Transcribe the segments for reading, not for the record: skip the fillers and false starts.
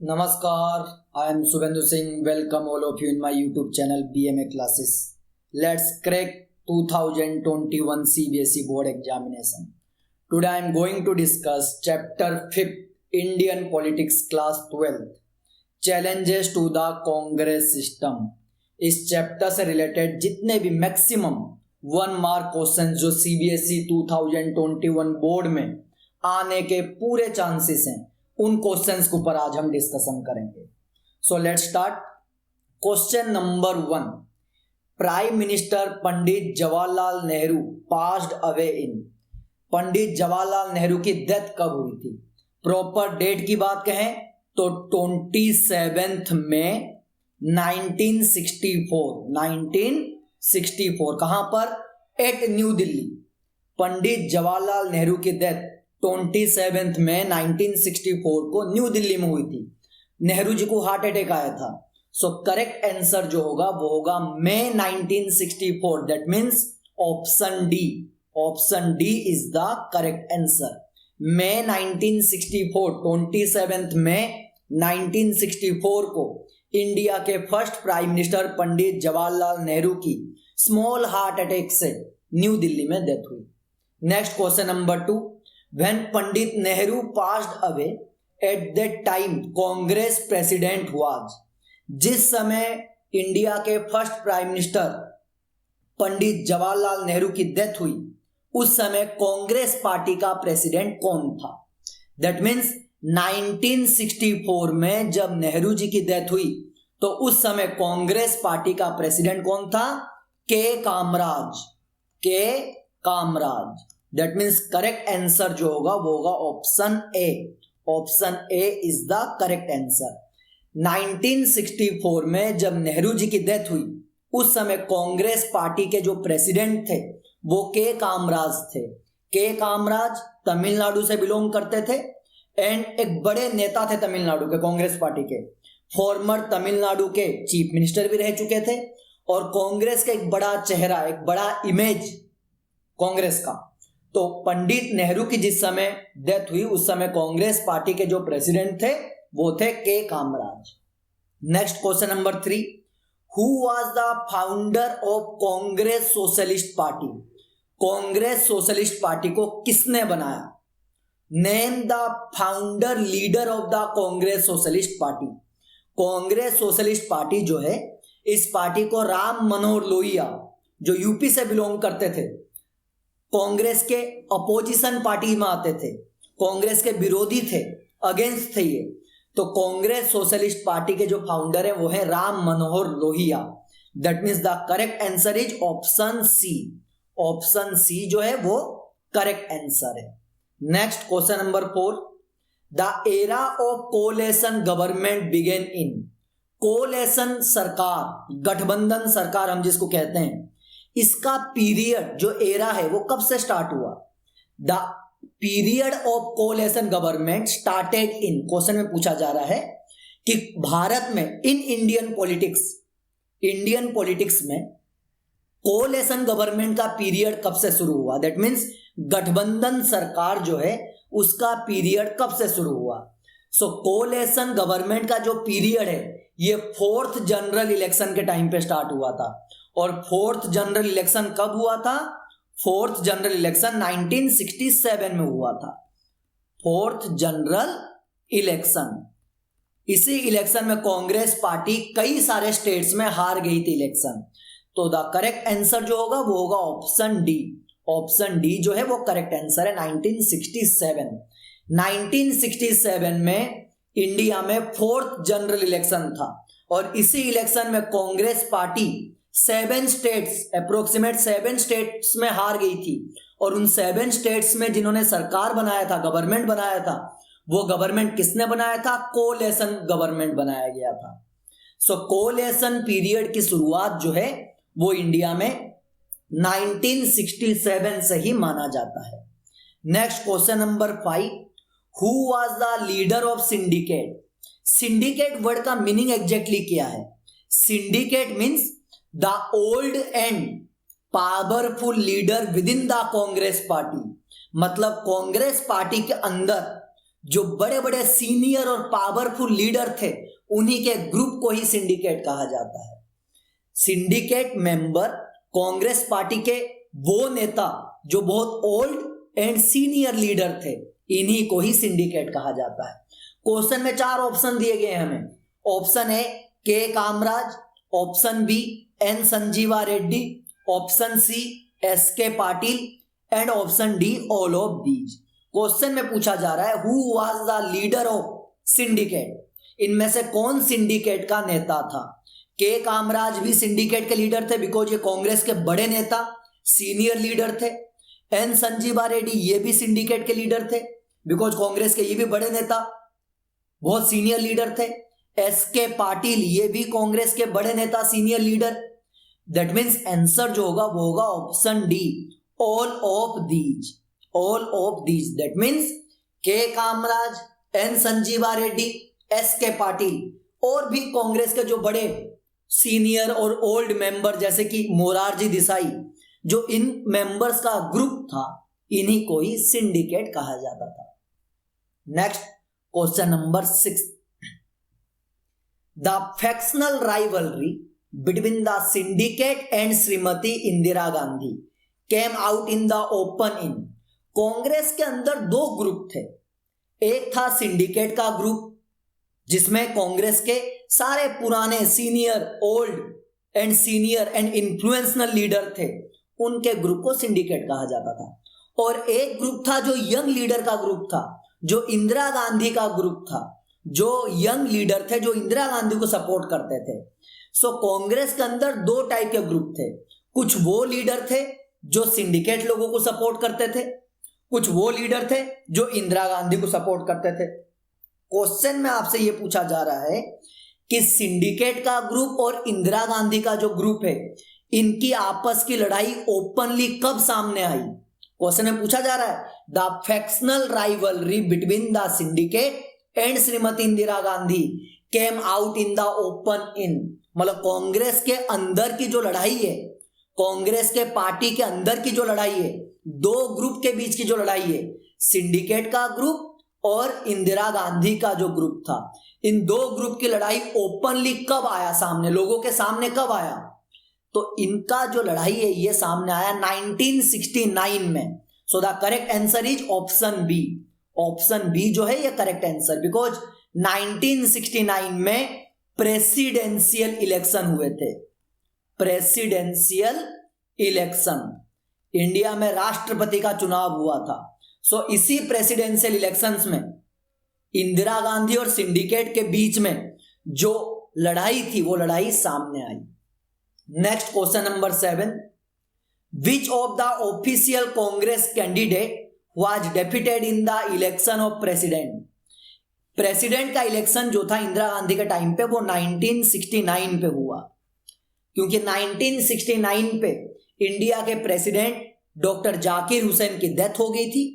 Namaskar, I am Subhendu Singh. Welcome all of you in my YouTube channel BMA Classes. Let's crack 2021 CBSE Board Examination. Today I am going to discuss Chapter 5 Indian Politics Class 12 Challenges to the Congress System. इस chapter से related जितने भी maximum 1 mark question जो CBSE 2021 board में आने के पूरे chances हैं उन क्वेश्चंस के ऊपर आज हम डिस्कशन करेंगे. So let's start. Question number 1. Prime minister Pandit Jawaharlal Nehru passed away in. Pandit Jawaharlal Nehru की डेथ कब हुई थी? प्रॉपर डेट की बात कहें तो 27 मई 1964. कहां पर? At New Delhi. पंडित जवाहरलाल नेहरू की डेथ 27 मई 1964 को न्यू दिल्ली में हुई थी. नेहरू जी को हार्ट अटैक आया था. सो करेक्ट आंसर जो होगा वो होगा मई 1964. That means option D. Option D is the correct answer. मई 1964 27 मई 1964 को इंडिया के first prime minister Pandit Jawaharlal Nehru की स्मॉल हार्ट अटैक से न्यू दिल्ली में डेथ हुई. Next question number 2. When Pandit Nehru passed away, at that time Congress president was. जिस समय इंडिया के first prime minister Pandit Jawaharlal Nehru की डेथ हुई उस समय कांग्रेस पार्टी का प्रेसिडेंट कौन था? दैट मीन्स 1964 में जब नेहरू जी की डेथ हुई तो उस समय कांग्रेस पार्टी का प्रेसिडेंट कौन था? K Kamaraj. K Kamaraj. That means correct answer जो होगा वो होगा option A. Option A is the correct answer. 1964 में जब नेहरू जी की डेथ हुई उस समय कांग्रेस पार्टी के जो प्रेसिडेंट थे वो के कामराज थे. के कामराज तमिलनाडु से बिलोंग करते थे एंड एक बड़े नेता थे तमिलनाडु के कांग्रेस पार्टी के. फॉर्मर तमिलनाडु के चीफ मिनिस्टर भी रह चुके थे और कांग्रेस का एक बड़ा चेहरा, एक बड़ा इमेज कांग्रेस का. तो पंडित नेहरू की जिस समय डेथ हुई उस समय कांग्रेस पार्टी के जो प्रेसिडेंट थे वो थे K Kamaraj. Next question number 3. Who was the founder of Congress Socialist Party. Congress Socialist Party को किसने बनाया? Name the founder leader of the Congress Socialist Party. Congress Socialist Party जो है इस पार्टी को राम मनोहर लोहिया जो यूपी से बिलोंग करते थे, कांग्रेस के अपोजिशन पार्टी में आते थे, कांग्रेस के विरोधी थे, अगेंस्ट थे ये. तो कांग्रेस सोशलिस्ट पार्टी के जो फाउंडर है वो है Ram Manohar Lohia. That means the correct answer is option C. Option C जो है वो करेक्ट आंसर है. Next question number 4. The era of coalition government began in. Coalition सरकार, गठबंधन सरकार हम जिसको कहते हैं, इसका पीरियड जो एरा है वो कब से स्टार्ट हुआ? The period of coalition government started in. Question में पूछा जा रहा है कि भारत में इंडियन पॉलिटिक्स में कोलेशन गवर्नमेंट का पीरियड कब से शुरू हुआ? दैट मीन्स गठबंधन सरकार जो है उसका पीरियड कब से शुरू हुआ? सो कोलेशन गवर्नमेंट का जो पीरियड है ये 4th जनरल इलेक्शन के टाइम पे स्टार्ट हुआ था. और 4th जनरल इलेक्शन कब हुआ था? 4th जनरल इलेक्शन 1967 में हुआ था. 4th general election. इसी इलेक्शन में कांग्रेस पार्टी कई सारे स्टेट्स में हार गई थी इलेक्शन. तो द करेक्ट आंसर जो होगा वो होगा ऑप्शन डी. ऑप्शन डी जो है वो करेक्ट आंसर है. 1967 में इंडिया में 4th जनरल इलेक्शन था और इसी इलेक्शन में कांग्रेस पार्टी 7 स्टेट्स में हार गई थी. और उन 7 स्टेट्स में जिन्होंने सरकार बनाया था, गवर्नमेंट बनाया था, वो गवर्नमेंट किसने बनाया था? कोलेशन गवर्नमेंट बनाया गया था. सो कोलेशन पीरियड की शुरुआत जो है वो इंडिया में 1967 से ही माना जाता है. Next question number 5. Who was the leader of syndicate. Syndicate word का मीनिंग एग्जैक्टली क्या है? Syndicate means the old and powerful leader with in the Congress party. मतलब कांग्रेस पार्टी के अंदर जो बड़े बड़े सीनियर और पावरफुल लीडर थे उन्हीं के ग्रुप को ही सिंडिकेट कहा जाता है। सिंडिकेट मेंबर कांग्रेस पार्टी के वो नेता जो बहुत ओल्ड एंड सीनियर लीडर थे, इन्हीं को ही सिंडिकेट कहा जाता है। क्वेश्चन में 4 ऑप्शन दिए गए हैं हमें। Option A K Kamaraj, option B N Sanjiva Reddy, option C S K Patil and option D all of these. Question में पूछा जा रहा है who was the leader of syndicate, इनमें से कौन सिंडिकेट का नेता था। के कामराज भी सिंडिकेट के लीडर थे बिकॉज ये कांग्रेस के बड़े नेता सीनियर लीडर थे। एन संजीवा रेड्डी ये भी सिंडिकेट के लीडर थे बिकॉज कांग्रेस के ये भी बड़े नेता बहुत सीनियर लीडर थे। एस के पाटिल ये भी कांग्रेस के बड़े नेता senior leader. That means answer जो होगा वो होगा option D all of these, all of these. That means के Kamaraj, N Sanjiva Reddy, S K Patil और भी कांग्रेस के जो बड़े सीनियर और ओल्ड मेंबर जैसे कि मोरारजी देसाई, जो इन मेंबर्स का ग्रुप था, इन्हीं को ही सिंडिकेट कहा जाता था। Next question number 6, the factional rivalry between the syndicate and Shrimati Indira Gandhi came out in the open in. Congress के अंदर 2 ग्रुप थे। एक था सिंडिकेट का ग्रुप जिसमें कांग्रेस के सारे पुराने senior, old and senior and influential leader थे, उनके ग्रुप को सिंडिकेट कहा जाता था। और एक ग्रुप था जो यंग लीडर का ग्रुप था, जो इंदिरा गांधी का ग्रुप था, जो यंग लीडर थे जो इंदिरा गांधी को सपोर्ट करते थे। सो कांग्रेस के अंदर 2 टाइप के ग्रुप थे। कुछ वो लीडर थे जो सिंडिकेट लोगों को सपोर्ट करते थे, कुछ वो लीडर थे जो इंदिरा गांधी को सपोर्ट करते थे। क्वेश्चन में आपसे यह पूछा जा रहा है कि सिंडिकेट का ग्रुप और इंदिरा गांधी का जो ग्रुप है, इनकी आपस की लड़ाई ओपनली कब सामने आई। क्वेश्चन में पूछा जा रहा है the factional rivalry between the syndicate and Shrimati Indira Gandhi came out in the open in. मतलब कांग्रेस के अंदर की जो लड़ाई है, कांग्रेस के पार्टी के अंदर की जो लड़ाई है, 2 ग्रुप के बीच की जो लड़ाई है, सिंडिकेट का ग्रुप और इंदिरा गांधी का जो ग्रुप था, इन 2 ग्रुप की लड़ाई ओपनली कब आया सामने, लोगों के सामने कब आया। तो इनका जो लड़ाई है ये सामने आया 1969 में। So the correct answer is option B. Option B जो है ये करेक्ट आंसर, बिकॉज 1969 में प्रेसिडेंशियल इलेक्शन हुए थे। प्रेसिडेंशियल इलेक्शन, इंडिया में राष्ट्रपति का चुनाव हुआ था। सो इसी प्रेसिडेंशियल इलेक्शंस में इंदिरा गांधी और सिंडिकेट के बीच में जो लड़ाई थी वो लड़ाई सामने आई। Next question number 7, which of the official Congress candidate was defeated in the election of president. President का इलेक्शन जो था इंदिरा गांधी के टाइम पे वो 1969 पे हुआ, क्योंकि 1969 पे इंडिया के प्रेसिडेंट डॉक्टर जाकिर हुसैन की डेथ हो गई थी।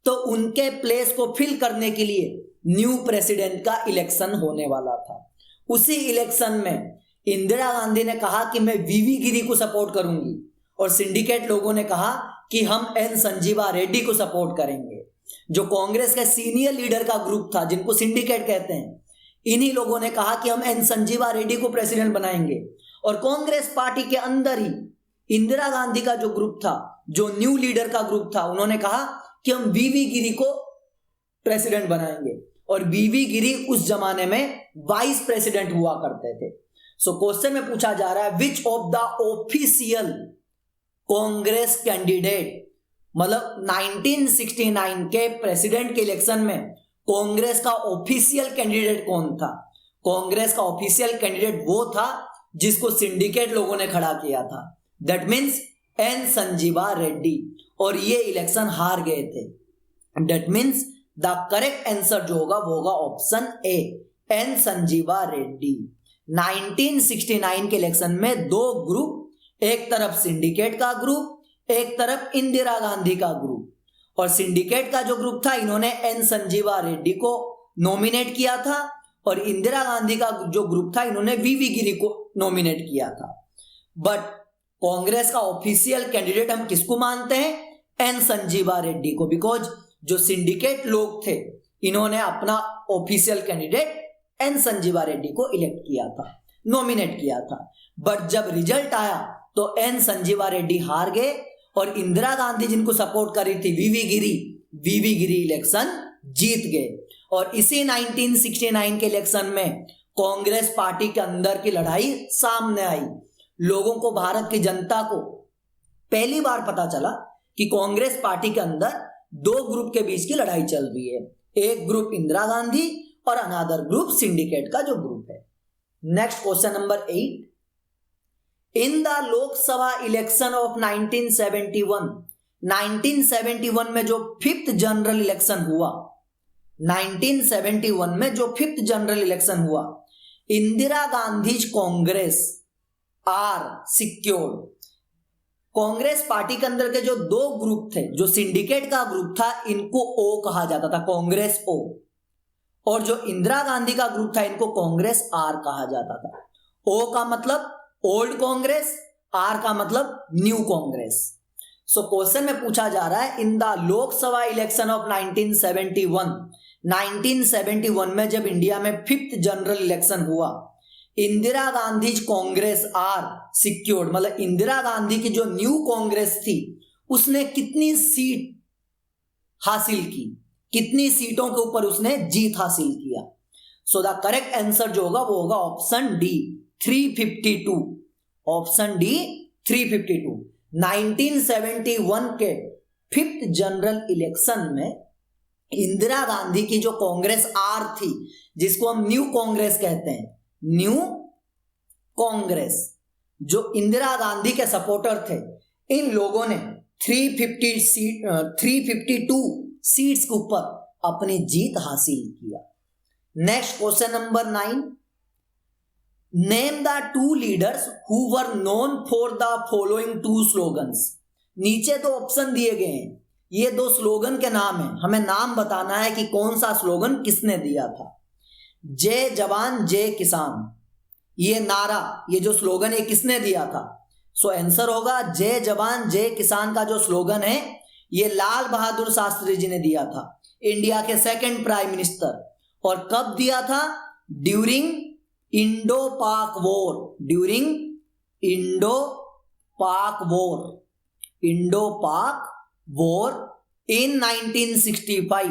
तो उनके प्लेस को फिल करने के लिए न्यू प्रेसिडेंट का इलेक्शन होने वाला था। उसी इलेक्शन में इंदिरा गांधी ने कहा कि मैं वीवी गिरी को सपोर्ट करूंगी और सिंडिकेट लोगों ने कहा कि हम एन संजीवा रेड्डी को सपोर्ट करेंगे। जो कांग्रेस के सीनियर लीडर का ग्रुप था जिनको सिंडिकेट कहते हैं, इन्हीं लोगों ने कहा कि हम एन संजीवा रेड्डी को प्रेसिडेंट बनाएंगे। और कांग्रेस पार्टी के अंदर ही इंदिरा गांधी का जो ग्रुप था, जो न्यू लीडर का ग्रुप था, उन्होंने कहा कि हम वीवी गिरी को प्रेसिडेंट बनाएंगे। और वीवी गिरी उस जमाने में वाइस प्रेसिडेंट हुआ करते थे। सो क्वेश्चन में पूछा जा रहा है विच of the official Congress candidate, मतलब 1969 के प्रेसिडेंट के इलेक्शन में कांग्रेस का ऑफिशियल कैंडिडेट कौन था। कांग्रेस का ऑफिशियल कैंडिडेट वो था जिसको सिंडिकेट लोगों ने खड़ा किया था, that means N Sanjiva Reddy, और ये इलेक्शन हार गए थे। That means the correct answer जो होगा वो होगा option A, N Sanjiva Reddy. 1969 के इलेक्शन में 2 ग्रुप, एक तरफ सिंडिकेट का ग्रुप, एक तरफ इंदिरा गांधी का ग्रुप। और सिंडिकेट का जो ग्रुप था, इन्होंने एन संजीवा रेड्डी को नॉमिनेट किया था, और इंदिरा गांधी का जो ग्रुप था, इन्होंने वीवी गिरी को नॉमिनेट किया था। बट कांग्रेस का ऑफिशियल कैंडिडेट हम किसको मानते हैं? एन संजीवा रेड्डी को, बिकॉज जो सिंडिकेट लोग थे इन्होंने अपना official candidate N Sanjiva Reddy को इलेक्ट किया था, नॉमिनेट किया था। बट जब रिजल्ट आया तो एन संजीवा रेड्डी हार गए और इंदिरा गांधी जिनको सपोर्ट कर रही थी वीवी गिरी इलेक्शन जीत गए। और इसी 1969 के इलेक्शन में कांग्रेस पार्टी के अंदर की लड़ाई सामने आई। लोगों को, भारत की जनता को पहली बार पता चला कि कांग्रेस पार्टी के अंदर दो ग्रुप के बीच की लड़ाई चल रही है। एक ग्रुप इंदिरा गांधी और अनदर ग्रुप सिंडिकेट का जो ग्रुप है। Next question number 8, in the Lok Sabha election of 1971 में जो फिफ्थ जनरल इलेक्शन हुआ, 1971 में जो फिफ्थ जनरल इलेक्शन हुआ, Indira Gandhi Congress R secured. Congress party के अंदर के जो दो ग्रुप थे, जो सिंडिकेट का ग्रुप था, इनको ओ कहा जाता था, कांग्रेस ओ, और जो इंदिरा गांधी का ग्रुप था, इनको कांग्रेस आर कहा जाता था। ओ का मतलब ओल्ड कांग्रेस, आर का मतलब न्यू कांग्रेस। सो क्वेश्चन में पूछा जा रहा है, इन द लोकसभा इलेक्शन ऑफ 1971 में जब इंडिया में फिफ्थ जनरल इलेक्शन हुआ, इंदिरा गांधी कांग्रेस आर सिक्योर्ड, मतलब इंदिरा गांधी की जो न्यू कांग्रेस थी उसने कितनी सीट हासिल की, कितनी सीटों के ऊपर उसने जीत हासिल किया। सो द करेक्ट आंसर जो होगा वो होगा ऑप्शन डी 352, ऑप्शन डी 352। 1971 के फिफ्थ जनरल इलेक्शन में इंदिरा गांधी की जो कांग्रेस आर थी, जिसको हम न्यू कांग्रेस कहते हैं, न्यू कांग्रेस, जो इंदिरा गांधी के सपोर्टर थे, इन लोगों ने 352 सीट्स के ऊपर अपनी जीत हासिल किया। Next question number 9, name the two leaders who were known for the following two slogans. नीचे दो ऑप्शन दिए गए हैं, ये दो स्लोगन के नाम है, हमें नाम बताना है कि कौन सा स्लोगन किसने दिया था। जय जवान जय किसान, ये नारा, ये जो स्लोगन है किसने दिया था? सो आंसर होगा जय जवान जय किसान का जो स्लोगन है ये लाल बहादुर शास्त्री जी ने दिया था, इंडिया के सेकंड प्राइम मिनिस्टर। और कब दिया था? During Indo Pak war, during Indo Pak war, Indo Pak war in 1965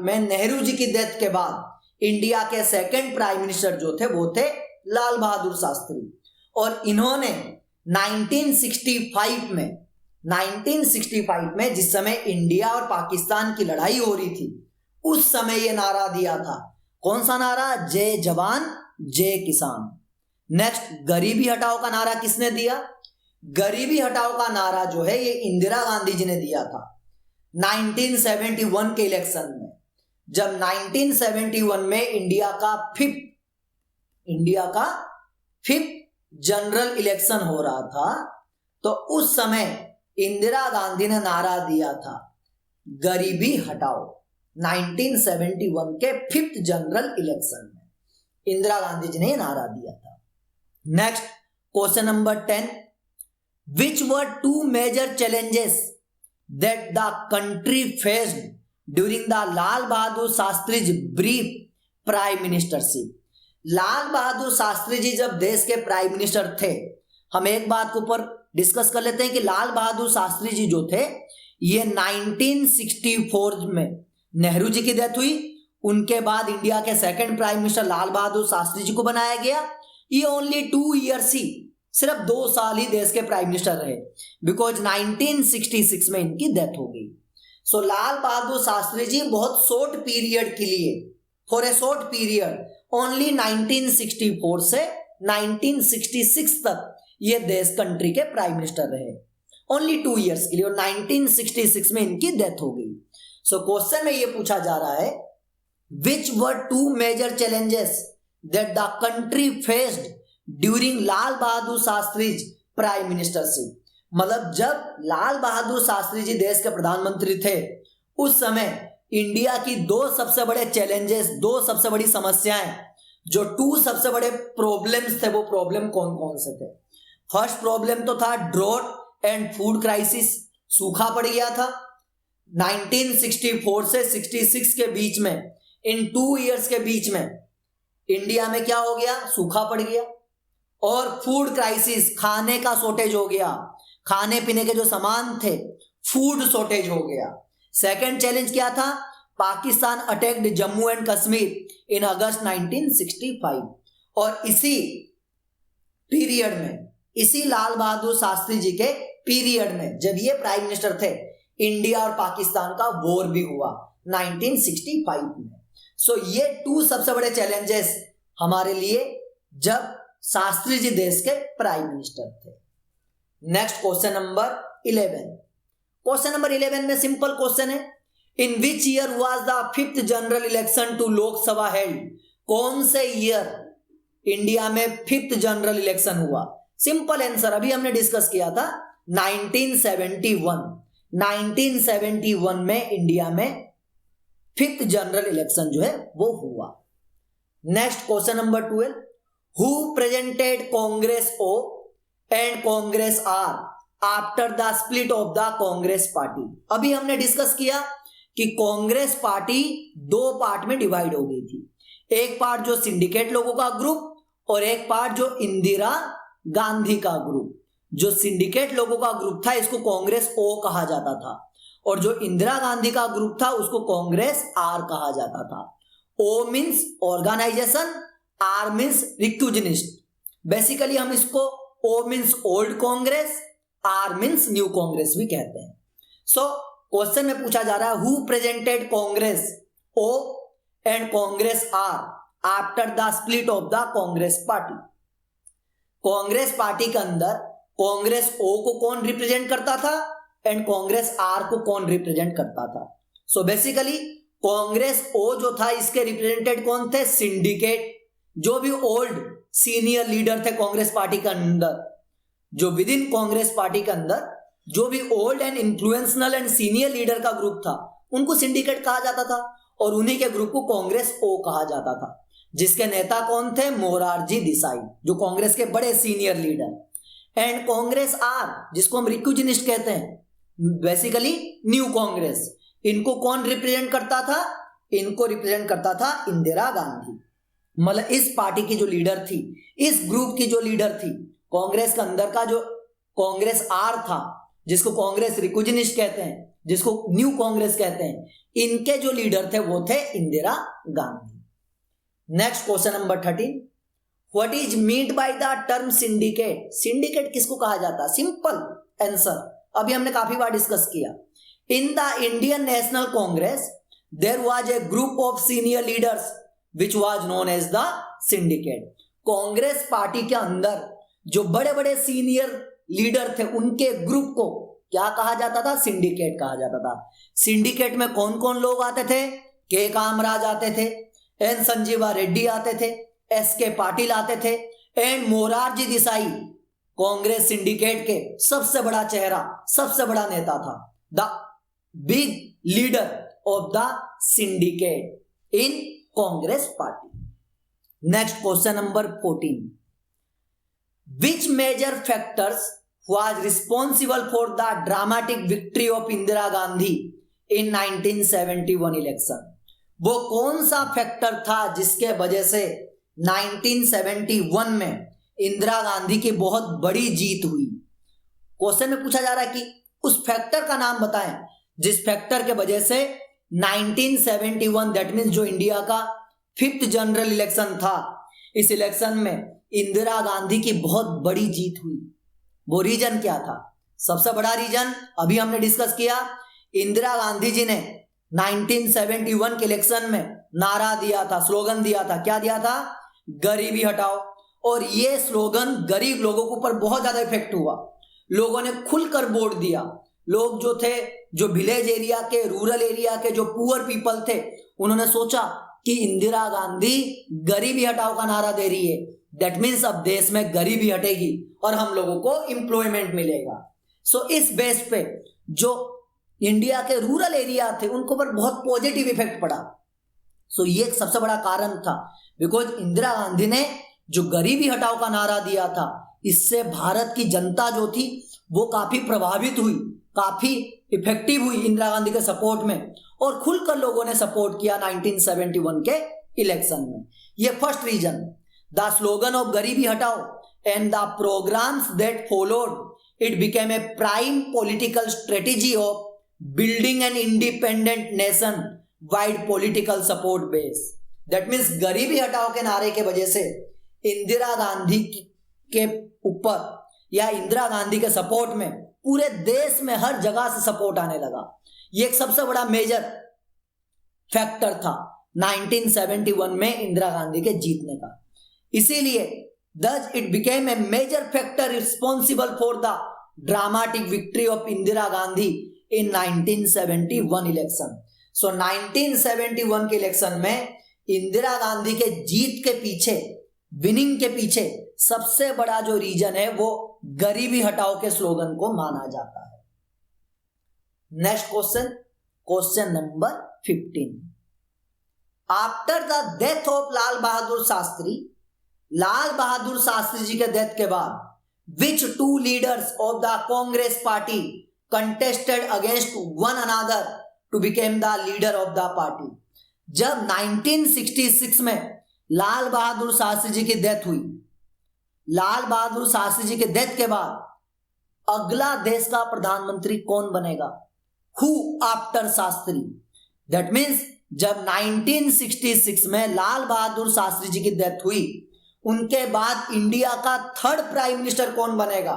में नेहरू जी की डेथ के बाद इंडिया के सेकंड प्राइम मिनिस्टर जो थे वो थे लाल बहादुर शास्त्री। और इन्होंने 1965 में जिस समय इंडिया और पाकिस्तान की लड़ाई हो रही थी उस समय ये नारा दिया था। कौन सा नारा? जय जवान जय किसान। नेक्स्ट, गरीबी हटाओ का नारा किसने दिया? गरीबी हटाओ का नारा जो है ये इंदिरा गांधी जी ने दिया था 1971 के इलेक्शन में। जब 1971 में इंडिया का फिफ्थ जनरल इलेक्शन हो रहा था तो उस समय इंदिरा गांधी ने नारा दिया था गरीबी हटाओ। 1971 के फिफ्थ जनरल इलेक्शन में इंदिरा गांधी जी ने नारा दिया था। Next question number 10, which were two major challenges that the country faced during the Lal Bahadur Shastri's brief prime ministership? लाल बहादुर शास्त्री जी जब देश के प्राइम मिनिस्टर थे, हम एक बात के ऊपर डिस्कस कर लेते हैं कि लाल बहादुर शास्त्री जी जो थे ये 1964 में नेहरू जी की डेथ हुई, उनके बाद इंडिया के second prime minister Lal Bahadur Shastri जी को बनाया गया। ये ओनली 2 ईयर्स ही, सिर्फ 2 साल ही देश के प्राइम मिनिस्टर रहे, बिकॉज 1966 में इनकी डेथ हो गई। सो लाल बहादुर शास्त्री जी बहुत शॉर्ट पीरियड के लिए, for a short period, only 1964 से 1966 तक ये देश कंट्री के प्राइम मिनिस्टर रहे, ओनली 2 ईयर्स के लिए, और 1966 में इनकी डेथ हो गई। सो क्वेश्चन में ये पूछा जा रहा है which were 2 major challenges that the country faced during Lal Bahadur Shastri prime ministership. मतलब जब लाल बहादुर शास्त्री जी देश के प्रधानमंत्री थे उस समय इंडिया की 2 सबसे बड़े चैलेंजेस, 2 सबसे बड़ी समस्याएं, जो 2 सबसे बड़े प्रॉब्लम्स थे, वो प्रॉब्लम कौन कौन से थे? फर्स्ट प्रॉब्लम तो था ड्रॉट एंड फूड क्राइसिस, सूखा पड़ गया था। 1964 से 66 के बीच में, इन 2 इयर्स के बीच में इंडिया में क्या हो गया? सूखा पड़ गया और फूड क्राइसिस, खाने का शॉर्टेज हो गया, खाने पीने के जो सामान थे फूड शॉर्टेज हो गया। सेकंड चैलेंज क्या था? पाकिस्तान अटैक्ड जम्मू एंड कश्मीर इन अगस्त 1965 और इसी पीरियड में, इसी लाल बहादुर शास्त्री जी के पीरियड में जब ये प्राइम मिनिस्टर थे, इंडिया और पाकिस्तान का वॉर भी हुआ 1965 में। सो ये 2 सबसे बड़े चैलेंजेस हमारे लिए जब शास्त्री जी देश के प्राइम मिनिस्टर थे। Next question number 11। Question number 11 में सिंपल क्वेश्चन है, in which year was the 5th general election to Lok Sabha held? कौन से ईयर इंडिया में 5th जनरल इलेक्शन हुआ? सिंपल आंसर अभी हमने डिस्कस किया था 1971। 1971 में इंडिया में 5th जनरल इलेक्शन जो है वो हुआ। Next question number 12, who presented Congress O and Congress R after the split of the Congress party? अभी हमने डिस्कस किया कि कांग्रेस पार्टी 2 पार्ट में डिवाइड हो गई थी, एक पार्ट जो सिंडिकेट लोगों का ग्रुप और एक पार्ट जो इंदिरा गांधी का ग्रुप। जो सिंडिकेट लोगों का ग्रुप था इसको कांग्रेस ओ कहा जाता था और जो इंदिरा गांधी का ग्रुप था उसको कांग्रेस आर कहा जाता था। O means organisation, R means requisitionist. Basically हम इसको O means old Congress, R means new Congress भी कहते हैं। सो क्वेश्चन में पूछा जा रहा है, who presented Congress O and Congress R after the split of the Congress party? Congress party के अंदर कांग्रेस ओ को कौन रिप्रेजेंट करता था एंड कांग्रेस आर को कौन रिप्रेजेंट करता था? सो बेसिकली कांग्रेस ओ जो था इसके रिप्रेजेंटेड कौन थे? सिंडिकेट, जो भी ओल्ड सीनियर लीडर थे कांग्रेस पार्टी के अंदर, जो विद इन कांग्रेस पार्टी के अंदर जो भी old and influential and senior leader का ग्रुप था उनको सिंडिकेट कहा जाता था और उन्हीं के ग्रुप को कांग्रेस ओ कहा जाता था, जिसके नेता कौन थे? मोरारजी देसाई, जो कांग्रेस के बड़े senior leader. And Congress R जिसको हम रिक्यूजनिस्ट कहते हैं, बेसिकली न्यू कांग्रेस, इनको कौन रिप्रेजेंट करता था? इनको रिप्रेजेंट करता था इंदिरा गांधी। मतलब इस पार्टी की जो लीडर थी, इस ग्रुप की जो लीडर थी, कांग्रेस के अंदर का जो कांग्रेस आर था जिसको कांग्रेस रिक्यूजनिस्ट कहते हैं, जिसको न्यू कांग्रेस कहते हैं, इनके जो लीडर थे वो थे Indira Gandhi. Next question number 13, what is meant by the term syndicate? Syndicate किसको कहा जाता है? सिंपल आंसर अभी हमने काफी बार डिस्कस किया, in the Indian National Congress there was a group of senior leaders which was known as the syndicate. Congress party के अंदर जो बड़े बड़े सीनियर लीडर थे उनके ग्रुप को क्या कहा जाता था? सिंडिकेट कहा जाता था। सिंडिकेट में कौन कौन लोग आते थे? के कामराज आते थे, एन संजीवा रेड्डी आते थे, एस के पाटिल आते थे एंड मोरारजी देसाई कांग्रेस सिंडिकेट के सबसे बड़ा चेहरा, सबसे बड़ा नेता था, the big leader of the syndicate in Congress party. Next question number 14, which major factors was responsible for the dramatic victory of Indira Gandhi in 1971 election? वो कौन सा फैक्टर था जिसके वजह से 1971 में इंदिरा गांधी की बहुत बड़ी जीत हुई? क्वेश्चन में पूछा जा रहा है कि उस फैक्टर का नाम बताएं जिस फैक्टर के वजह से 1971 दैट मीन्स जो इंडिया का 5th जनरल इलेक्शन था, इस इलेक्शन में इंदिरा गांधी की बहुत बड़ी जीत हुई। वो रीजन क्या था? सबसे बड़ा रीजन अभी हमने डिस्कस किया, इंदिरा गांधी जी ने 1971 के इलेक्शन में नारा दिया था, स्लोगन दिया था। क्या दिया था? गरीबी हटाओ। और ये स्लोगन गरीब लोगों के ऊपर बहुत ज्यादा इफेक्ट हुआ, लोगों ने खुलकर वोट दिया। लोग जो थे, जो विलेज एरिया के, रूरल एरिया के जो पुअर पीपल थे, उन्होंने सोचा कि इंदिरा गांधी गरीबी हटाओ का नारा दे रही है, दैट मीन्स अब देश में गरीबी हटेगी और हम लोगों को एम्प्लॉयमेंट मिलेगा। सो इस बेस पे जो इंडिया के रूरल एरिया थे उनको पर बहुत पॉजिटिव इफेक्ट पड़ा। सो ये एक सबसे बड़ा कारण था, बिकॉज इंदिरा गांधी ने जो गरीबी हटाओ का नारा दिया था, इससे भारत की जनता जो थी वो काफी प्रभावित हुई, काफी इफेक्टिव हुई इंदिरा गांधी के सपोर्ट में और खुलकर लोगों ने सपोर्ट किया 1971 के इलेक्शन में। ये first reason. The slogan of garibi hatao and the programs that followed it became a prime political strategy of building an independent nation wide political support base. That means garibi hatao के नारे के वजह से इंदिरा गांधी के ऊपर या इंदिरा गांधी के सपोर्ट में पूरे देश में हर जगह से सपोर्ट आने लगा। ये एक सबसे बड़ा मेजर फैक्टर था 1971 में इंदिरा गांधी के जीतने का। इसीलिए thus it became a major factor responsible for the dramatic victory of Indira Gandhi in 1971 election. So 1971 के इलेक्शन में इंदिरा गांधी के जीत के पीछे, विनिंग के पीछे सबसे बड़ा जो रीजन है वो गरीबी हटाओ के स्लोगन को माना जाता है। Next question, question number 15। After the death of Lal Bahadur Shastri ji के डेथ के बाद which two leaders of the Congress party contested against one another to became the leader of the party. जब 1966 में लाल बहादुर शास्त्री जी की डेथ हुई, लाल बहादुर शास्त्री जी के डेथ के बाद अगला देश का प्रधानमंत्री कौन बनेगा? Who after Shastri. That means जब 1966 में लाल बहादुर शास्त्री जी की डेथ हुई, उनके बाद इंडिया का थर्ड प्राइम मिनिस्टर कौन बनेगा?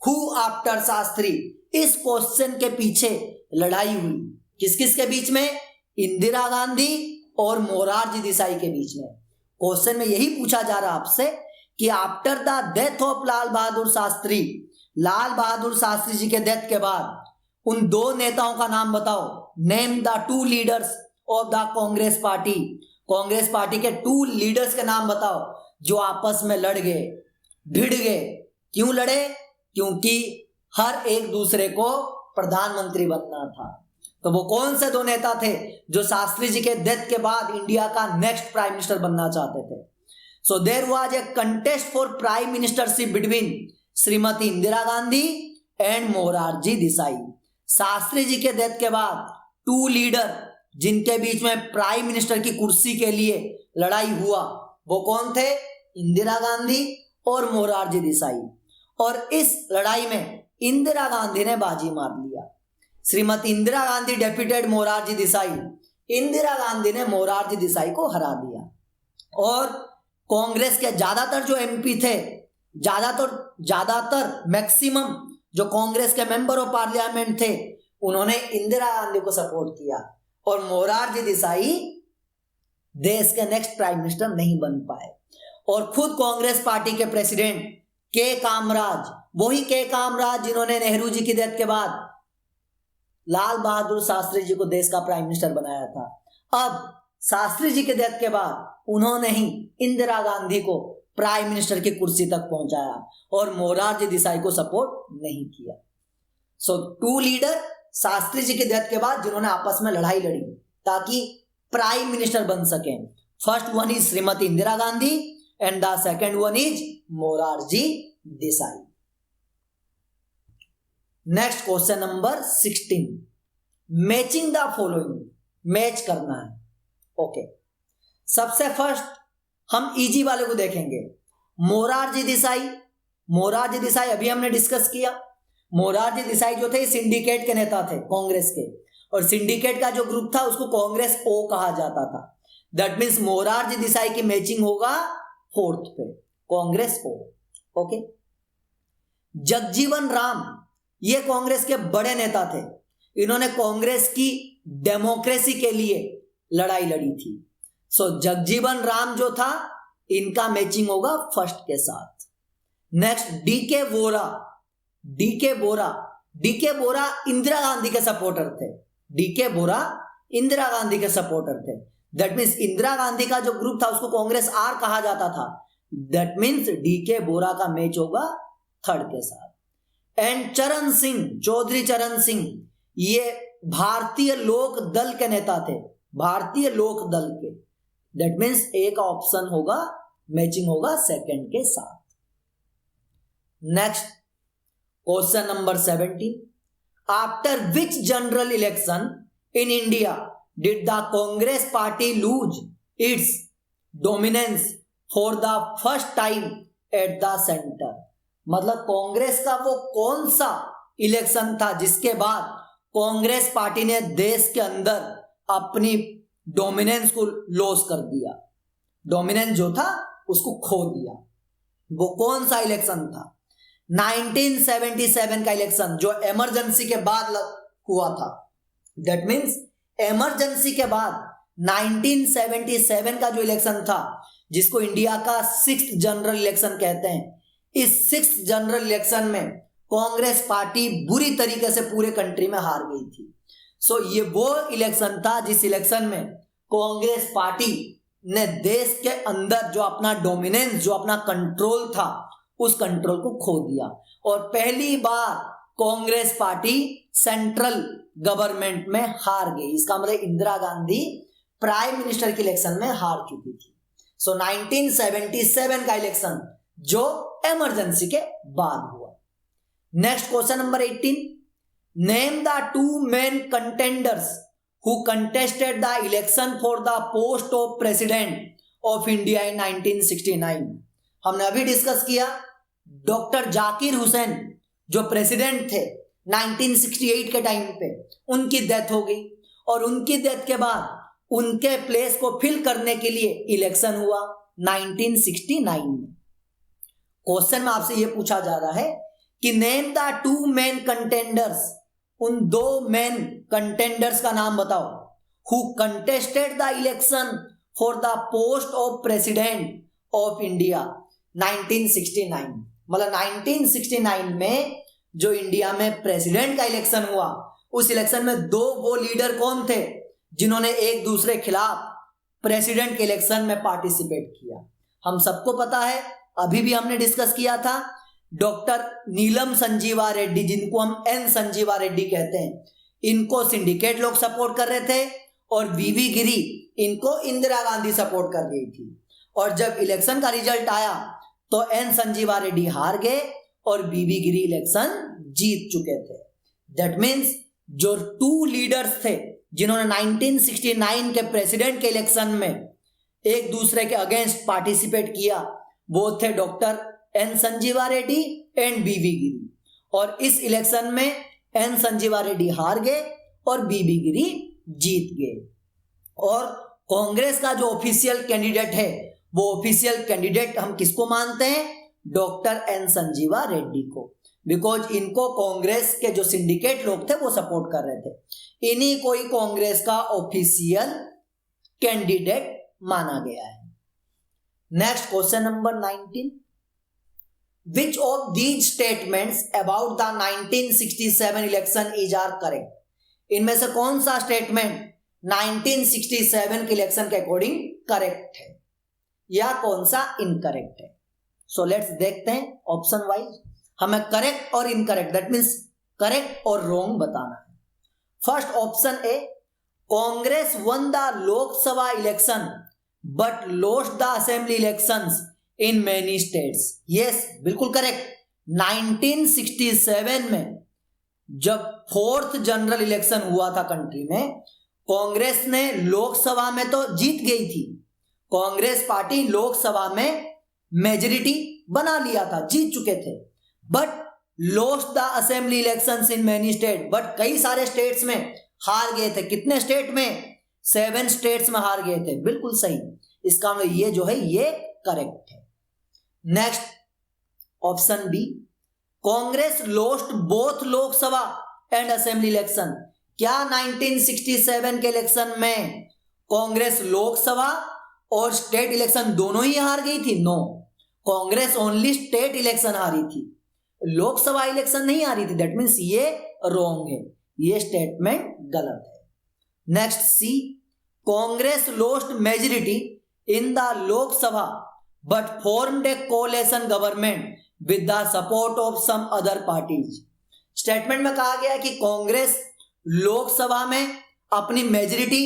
Who after Shastri. इस क्वेश्चन के पीछे लड़ाई हुई किस किस के बीच में? इंदिरा गांधी और मोरारजी देसाई के बीच में। क्वेश्चन में यही पूछा जा रहा है आपसे कि after the death of Lal Bahadur Shastri ji के डेथ के बाद उन दो नेताओं का नाम बताओ। Name the two leaders of the Congress party. Congress party के टू लीडर्स के नाम बताओ जो आपस में लड़ गए, भिड़ गए। क्यों लड़े? क्योंकि हर एक दूसरे को प्रधानमंत्री बनना था। तो वो कौन से दो नेता थे जो शास्त्री जी के डेथ के बाद इंडिया का नेक्स्ट प्राइम मिनिस्टर बनना चाहते थे? So there was a contest for prime ministership between Shrimati Indira Gandhi and Morarji Desai. Shastri ji के डेथ के बाद टू लीडर जिनके बीच में प्राइम मिनिस्टर की कुर्सी के लिए लड़ाई हुआ वो कौन थे? इंदिरा गांधी और मोरारजी देसाई। और इस लड़ाई में इंदिरा गांधी ने बाजी मार लिया। श्रीमती इंदिरा गांधी डिफीटेड मोरारजी देसाई। इंदिरा गांधी ने मोरारजी देसाई को हरा दिया। और कांग्रेस के ज्यादातर जो एमपी थे, ज्यादातर मैक्सिमम जो कांग्रेस के मेंबर ऑफ पार्लियामेंट थे, उन्होंने इंदिरा गांधी को सपोर्ट किया और मोरारजी देसाई देश के नेक्स्ट प्राइम मिनिस्टर नहीं बन पाए। और खुद कांग्रेस पार्टी के प्रेसिडेंट के कामराज, वही के कामराज जिन्होंने नेहरू जी की डेथ के बाद लाल बहादुर शास्त्री जी को देश का प्राइम मिनिस्टर बनाया था, अब शास्त्री जी के डेथ के बाद उन्होंने ही इंदिरा गांधी को प्राइम मिनिस्टर की कुर्सी तक पहुंचाया और मोरारजी देसाई को सपोर्ट नहीं किया। सो टू लीडर शास्त्री जी की डेथ के बाद जिन्होंने आपस में लड़ाई लड़ी ताकि प्राइम मिनिस्टर बन सके। First one is Shrimati Indira Gandhi and the second one is Morarji Desai. Next question number 16। Matching the following, match करना है। ओके, सबसे फर्स्ट हम इजी वाले को देखेंगे। मोरारजी देसाई अभी हमने डिस्कस किया। मोरारजी देसाई जो थे सिंडिकेट के नेता थे कांग्रेस के, और सिंडिकेट का जो ग्रुप था उसको कांग्रेस ओ कहा जाता था। दैट मीन्स मोरारजी देसाई की मैचिंग होगा फोर्थ पे, कांग्रेस ओ। ओके, जगजीवन राम ये कांग्रेस के बड़े नेता थे। इन्होंने कांग्रेस की डेमोक्रेसी के लिए लड़ाई लड़ी थी। सो जगजीवन राम जो था इनका मैचिंग होगा फर्स्ट के साथ। नेक्स्ट डीके बोरा इंदिरा गांधी के सपोर्टर थे। दैट मीन्स इंदिरा गांधी का जो ग्रुप था उसको कांग्रेस आर कहा जाता था। दैट मीन्स डीके बोरा का मैच होगा थर्ड के साथ। एंड चौधरी चरण सिंह ये भारतीय लोक दल के नेता थे, भारतीय लोक दल के। दैट मीन्स ए का ऑप्शन होगा, मैचिंग होगा सेकंड के साथ। Next question number 17। After which general election in India did the Congress party lose its dominance for the first time eight the centre. मतलब कांग्रेस का वो कौन सा इलेक्शन था जिसके बाद कांग्रेस पार्टी ने देश के अंदर अपनी डोमिनेंस को लॉस कर दिया, डोमिनेंस जो था उसको खो दिया। वो कौन सा इलेक्शन था? 1977 का इलेक्शन, जो इमरजेंसी के बाद हुआ था। दैट मीन्स इमरजेंसी के बाद 1977 का जो इलेक्शन था, जिसको इंडिया का 6th जनरल इलेक्शन कहते हैं, इस 6th जनरल इलेक्शन में कांग्रेस पार्टी बुरी तरीके से पूरे कंट्री में हार गई थी। सो ये वो इलेक्शन था जिस इलेक्शन में कांग्रेस पार्टी ने देश के अंदर जो अपना डोमिनेंस, जो अपना कंट्रोल था, उस कंट्रोल को खो दिया। और पहली बार कांग्रेस पार्टी सेंट्रल गवर्नमेंट में हार गई। इसका मतलब इंदिरा गांधी प्राइम मिनिस्टर के इलेक्शन में हार चुकी थी। सो 1977 का इलेक्शन जो इमरजेंसी के बाद हुआ। Next question number 18, name the 2 main contenders who contested the election for the post of president of India in 1969। हमने अभी डिस्कस किया डॉक्टर जाकिर हुसैन जो प्रेसिडेंट थे 1968 के टाइम पे, उनकी डेथ हो गई और उनकी डेथ के बाद उनके प्लेस को फिल करने के लिए इलेक्शन हुआ 1969 में। क्वेश्चन में आपसे यह पूछा जा रहा है कि नेम द 2 मेन कंटेंडर्स, उन 2 मेन कंटेंडर्स का नाम बताओ, who contested the election for the post of president of India 1969। मतलब 1969 में जो इंडिया में प्रेसिडेंट का इलेक्शन हुआ, उस इलेक्शन में 2 वो लीडर कौन थे जिन्होंने एक दूसरे खिलाफ प्रेसिडेंट के इलेक्शन में पार्टिसिपेट किया। हम सबको पता है, अभी भी हमने डिस्कस किया था, डॉक्टर नीलम संजीवा रेड्डी, जिनको हम एन संजीवा रेड्डी कहते हैं, इनको सिंडिकेट लोग सपोर्ट कर रहे थे और वीवी गिरी इनको इंदिरा गांधी सपोर्ट कर रही थी। और जब इलेक्शन का रिजल्ट आया तो एन संजीवा रेड्डी हार गए और वीवी गिरी इलेक्शन जीत चुके थे। दैट मीन्स जो 2 लीडर्स थे जिन्होंने 1969 के प्रेसिडेंट के इलेक्शन में एक दूसरे के अगेंस्ट पार्टिसिपेट किया, वो थे doctor N Sanjiva Reddy and V V Giri. और इस इलेक्शन में एन संजीवा रेड्डी हार गए और वीवी गिरी जीत गए। और कांग्रेस का जो ऑफिशियल कैंडिडेट है, वो ऑफिशियल कैंडिडेट हम किसको मानते हैं? डॉक्टर एन संजीवा रेड्डी को, बिकॉज इनको कांग्रेस के जो सिंडिकेट लोग थे वो सपोर्ट कर रहे थे। इन्हीं को ही कांग्रेस का ऑफिशियल कैंडिडेट माना गया है। Next question number 19, which of these statements about the 1967 election is are correct? इनमें से कौन सा स्टेटमेंट 1967 के इलेक्शन के अकॉर्डिंग करेक्ट है या कौन सा इनकरेक्ट है? सो लेट्स देखते हैं ऑप्शन वाइज। हमें करेक्ट और इनकरेक्ट, दैट मीन्स करेक्ट और रॉन्ग बताना है। First option A, Congress one the Lok Sabha election but lost the assembly elections in many states. Yes, बिल्कुल करेक्ट। 1967 में जब 4th जनरल इलेक्शन हुआ था कंट्री में, कांग्रेस ने लोकसभा में तो जीत गई थी, कांग्रेस पार्टी लोकसभा में मेजॉरिटी बना लिया था, जीत चुके थे, but lost the assembly elections in many state, but कई सारे स्टेट्स में हार गए थे। कितने स्टेट में? 7 स्टेट्स में हार गए थे। बिल्कुल सही, इसका मतलब ये जो है ये करेक्ट है। Next option B, Congress lost both Lok Sabha and assembly election. क्या 1967 के इलेक्शन में कांग्रेस लोकसभा और स्टेट इलेक्शन दोनों ही हार गई थी? No, Congress only state election हारी थी, लोकसभा इलेक्शन नहीं हारी थी। दैट मीन्स ये रॉन्ग है, ये स्टेटमेंट गलत है। Next C, Congress lost majority in the Lok Sabha but formed a coalition government with the support of some other parties। Statement में कहा गया कि कांग्रेस लोकसभा में अपनी मेजॉरिटी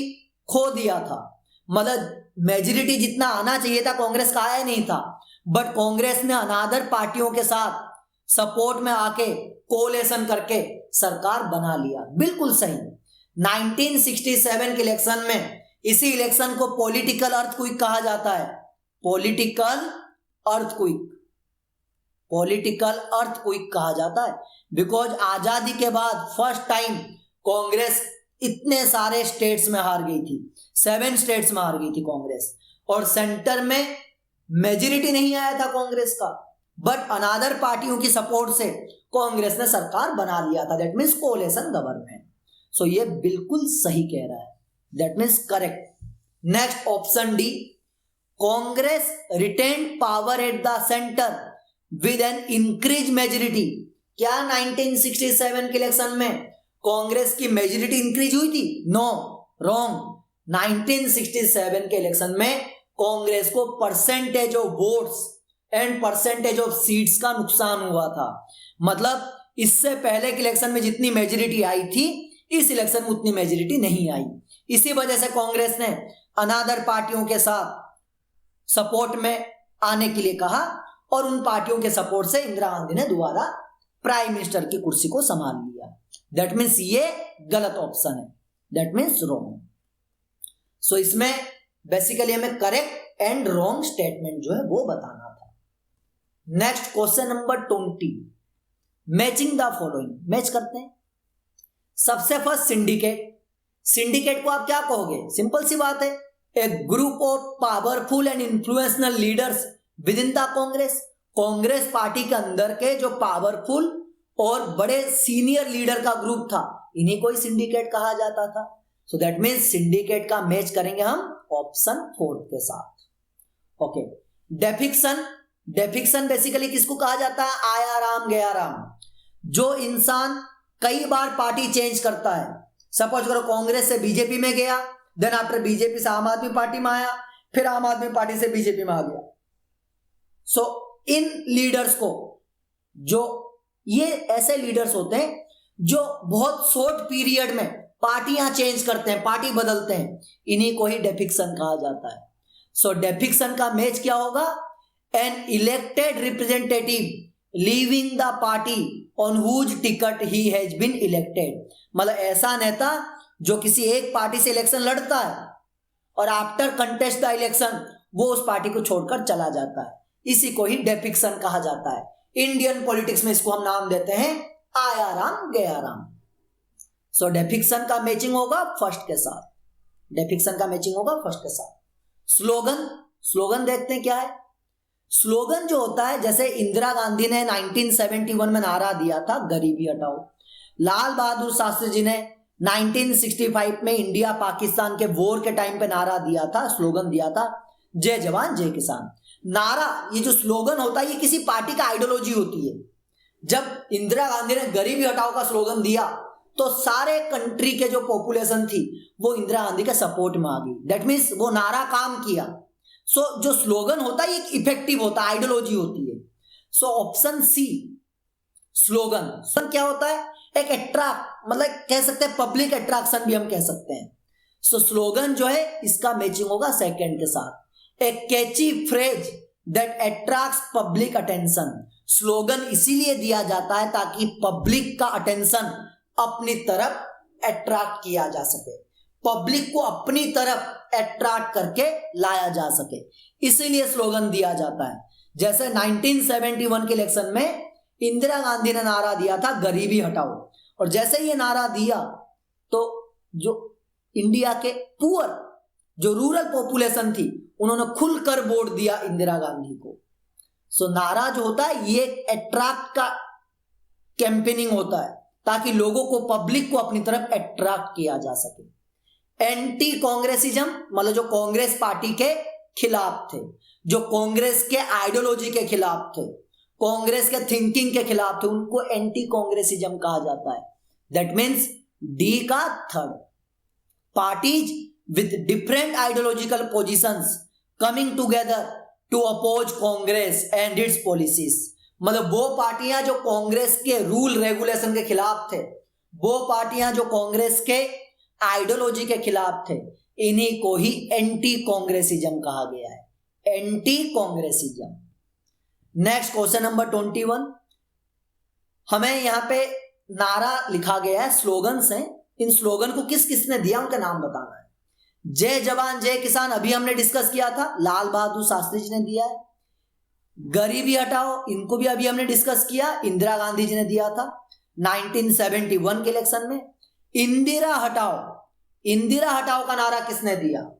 खो दिया था, मतलब मेजॉरिटी जितना आना चाहिए था कांग्रेस का आया नहीं था, बट कांग्रेस ने अनादर पार्टियों के साथ सपोर्ट में आके कोलेशन करके सरकार बना लिया। बिल्कुल सही। 1967 के इलेक्शन में इसी इलेक्शन को पॉलिटिकल अर्थक्वेक कहा जाता है। पॉलिटिकल अर्थक्वेक, पॉलिटिकल अर्थक्वेक कहा जाता है, बिकॉज आजादी के बाद फर्स्ट टाइम कांग्रेस इतने सारे स्टेट्स में हार गई थी, 7 स्टेट्स में हार गई थी कांग्रेस, और सेंटर में मेजॉरिटी नहीं आया था कांग्रेस का, बट अनादर पार्टियों की सपोर्ट से कांग्रेस ने सरकार बना लिया था। That means coalition government. So ये बिल्कुल सही कह रहा है, that means correct. Next option D, Congress retain power at the centre with an increase majority. क्या 1967 के इलेक्शन में कांग्रेस की मेजॉरिटी इंक्रीज हुई थी? No, wrong. 1967 के इलेक्शन में कांग्रेस को percentage of votes and percentage of seats का नुकसान हुआ था। मतलब इससे पहले के इलेक्शन में जितनी मेजॉरिटी आई थी, इस इलेक्शन में उतनी मेजॉरिटी नहीं आई। इसी वजह से कांग्रेस ने अनादर पार्टियों के साथ सपोर्ट में आने के लिए कहा, और उन पार्टियों के सपोर्ट से इंदिरा गांधी ने दोबारा प्राइम मिनिस्टर की कुर्सी को संभाल लिया। दैट मीन्स ये गलत ऑप्शन है, दैट मीन्स रॉन्ग। सो इसमें बेसिकली हमें करेक्ट एंड रॉन्ग स्टेटमेंट जो है वो बताना था। Next question number 20, matching the following. Match करते हैं। सबसे फर्स्ट सिंडिकेट। सिंडिकेट को आप क्या कहोगे? सिंपल सी बात है, a group of powerful and influential leaders within the Congress. Congress party के अंदर के जो पावरफुल और बड़े सीनियर लीडर का ग्रुप था, इन्हीं को ही सिंडिकेट कहा जाता था। सो दैट मीन्स सिंडिकेट का मैच करेंगे हम ऑप्शन 4 के साथ। ओके। डेफिक्शन। डेफिक्शन बेसिकली किसको कहा जाता है? आया राम गया राम। जो इंसान कई बार पार्टी चेंज करता है, सपोज करो कांग्रेस से बीजेपी में गया, देन आफ्टर बीजेपी से आम आदमी पार्टी में आया, फिर आम आदमी पार्टी से बीजेपी में आ गया। सो इन लीडर्स को, जो ये ऐसे लीडर्स होते हैं जो बहुत शॉर्ट पीरियड में पार्टियां चेंज करते हैं, पार्टी बदलते हैं, इन्हीं को ही डेफिक्शन कहा जाता है। सो डेफिक्शन का मैच क्या होगा? An elected representative leaving the party on whose ticket he has been elected. मतलब ऐसा नेता जो किसी एक पार्टी से इलेक्शन लड़ता है और आफ्टर कंटेस्ट द इलेक्शन वो उस पार्टी को छोड़कर चला जाता है, इसी को ही डेफिक्शन कहा जाता है। इंडियन पॉलिटिक्स में इसको हम नाम देते हैं आया राम गया राम। सो डेफिक्शन का मैचिंग होगा फर्स्ट के साथ। डेफिक्शन का मैचिंग होगा फर्स्ट के साथ। स्लोगन। स्लोगन देखते हैं क्या है। स्लोगन जो होता है, जैसे इंदिरा गांधी ने 1971 में नारा दिया था गरीबी हटाओ, लाल बहादुर शास्त्री जी ने 1965 में इंडिया पाकिस्तान के वॉर के टाइम पे नारा दिया था, स्लोगन दिया था जय जवान जय किसान। नारा, ये जो स्लोगन होता है, ये किसी पार्टी का आइडियोलॉजी होती है। जब इंदिरा गांधी ने गरीबी हटाओ का स्लोगन दिया तो सारे कंट्री के जो पॉपुलेशन थी वो इंदिरा गांधी के सपोर्ट में आ गई। दैट मीन्स वो नारा काम किया। सो जो स्लोगन होता है ये इफेक्टिव होता है, आइडियोलॉजी होती है। सो ऑप्शन सी स्लोगन क्या होता है? एक अट्रैक्ट, मतलब कह सकते हैं पब्लिक अट्रैक्शन भी हम कह सकते हैं। सो स्लोगन जो है इसका मैचिंग होगा सेकंड के साथ। A catchy phrase that attracts public attention. Slogan इसीलिए दिया जाता है ताकि पब्लिक का अटेंशन अपनी तरफ अट्रैक्ट किया जा सके, पब्लिक को अपनी तरफ अट्रैक्ट करके लाया जा सके, इसीलिए स्लोगन दिया जाता है। जैसे 1971 के इलेक्शन में इंदिरा गांधी ने नारा दिया था गरीबी हटाओ, और जैसे ये नारा दिया तो जो इंडिया के पुअर, जो रूरल पॉपुलेशन थी, उन्होंने खुलकर वोट दिया इंदिरा गांधी को। सो नारा जो होता है ये अट्रैक्ट का कैंपेनिंग होता है ताकि लोगों को, पब्लिक को अपनी तरफ अट्रैक्ट किया जा सके। एंटी कांग्रेसिज्म, मतलब जो कांग्रेस पार्टी के खिलाफ थे, जो कांग्रेस के आइडियोलॉजी के खिलाफ थे, कांग्रेस के थिंकिंग के खिलाफ थे, उनको एंटी कांग्रेसिज्म कहा जाता है। दैट मीन्स डी का third. Parties with different ideological positions coming together to oppose Congress and its policies. मतलब वो पार्टियां जो कांग्रेस के रूल रेगुलेशन के खिलाफ थे, वो पार्टियां जो कांग्रेस के आइडियोलॉजी के खिलाफ थे, इन्हीं को ही एंटी कांग्रेसिज्म कहा गया है। Anti Congressism. Next question number 21। हमें यहां पे नारा लिखा गया है, स्लोगन्स हैं। इन स्लोगन को किस किसने दिया उनका नाम बताना है। जय जवान जय किसान अभी हमने डिस्कस किया था, लाल बहादुर शास्त्री जी ने दिया है। गरीबी हटाओ, इनको भी अभी हमने डिस्कस किया, इंदिरा गांधी जी ने दिया था 1971 के इलेक्शन में। इंदिरा हटाओ का नारा किसने दिया?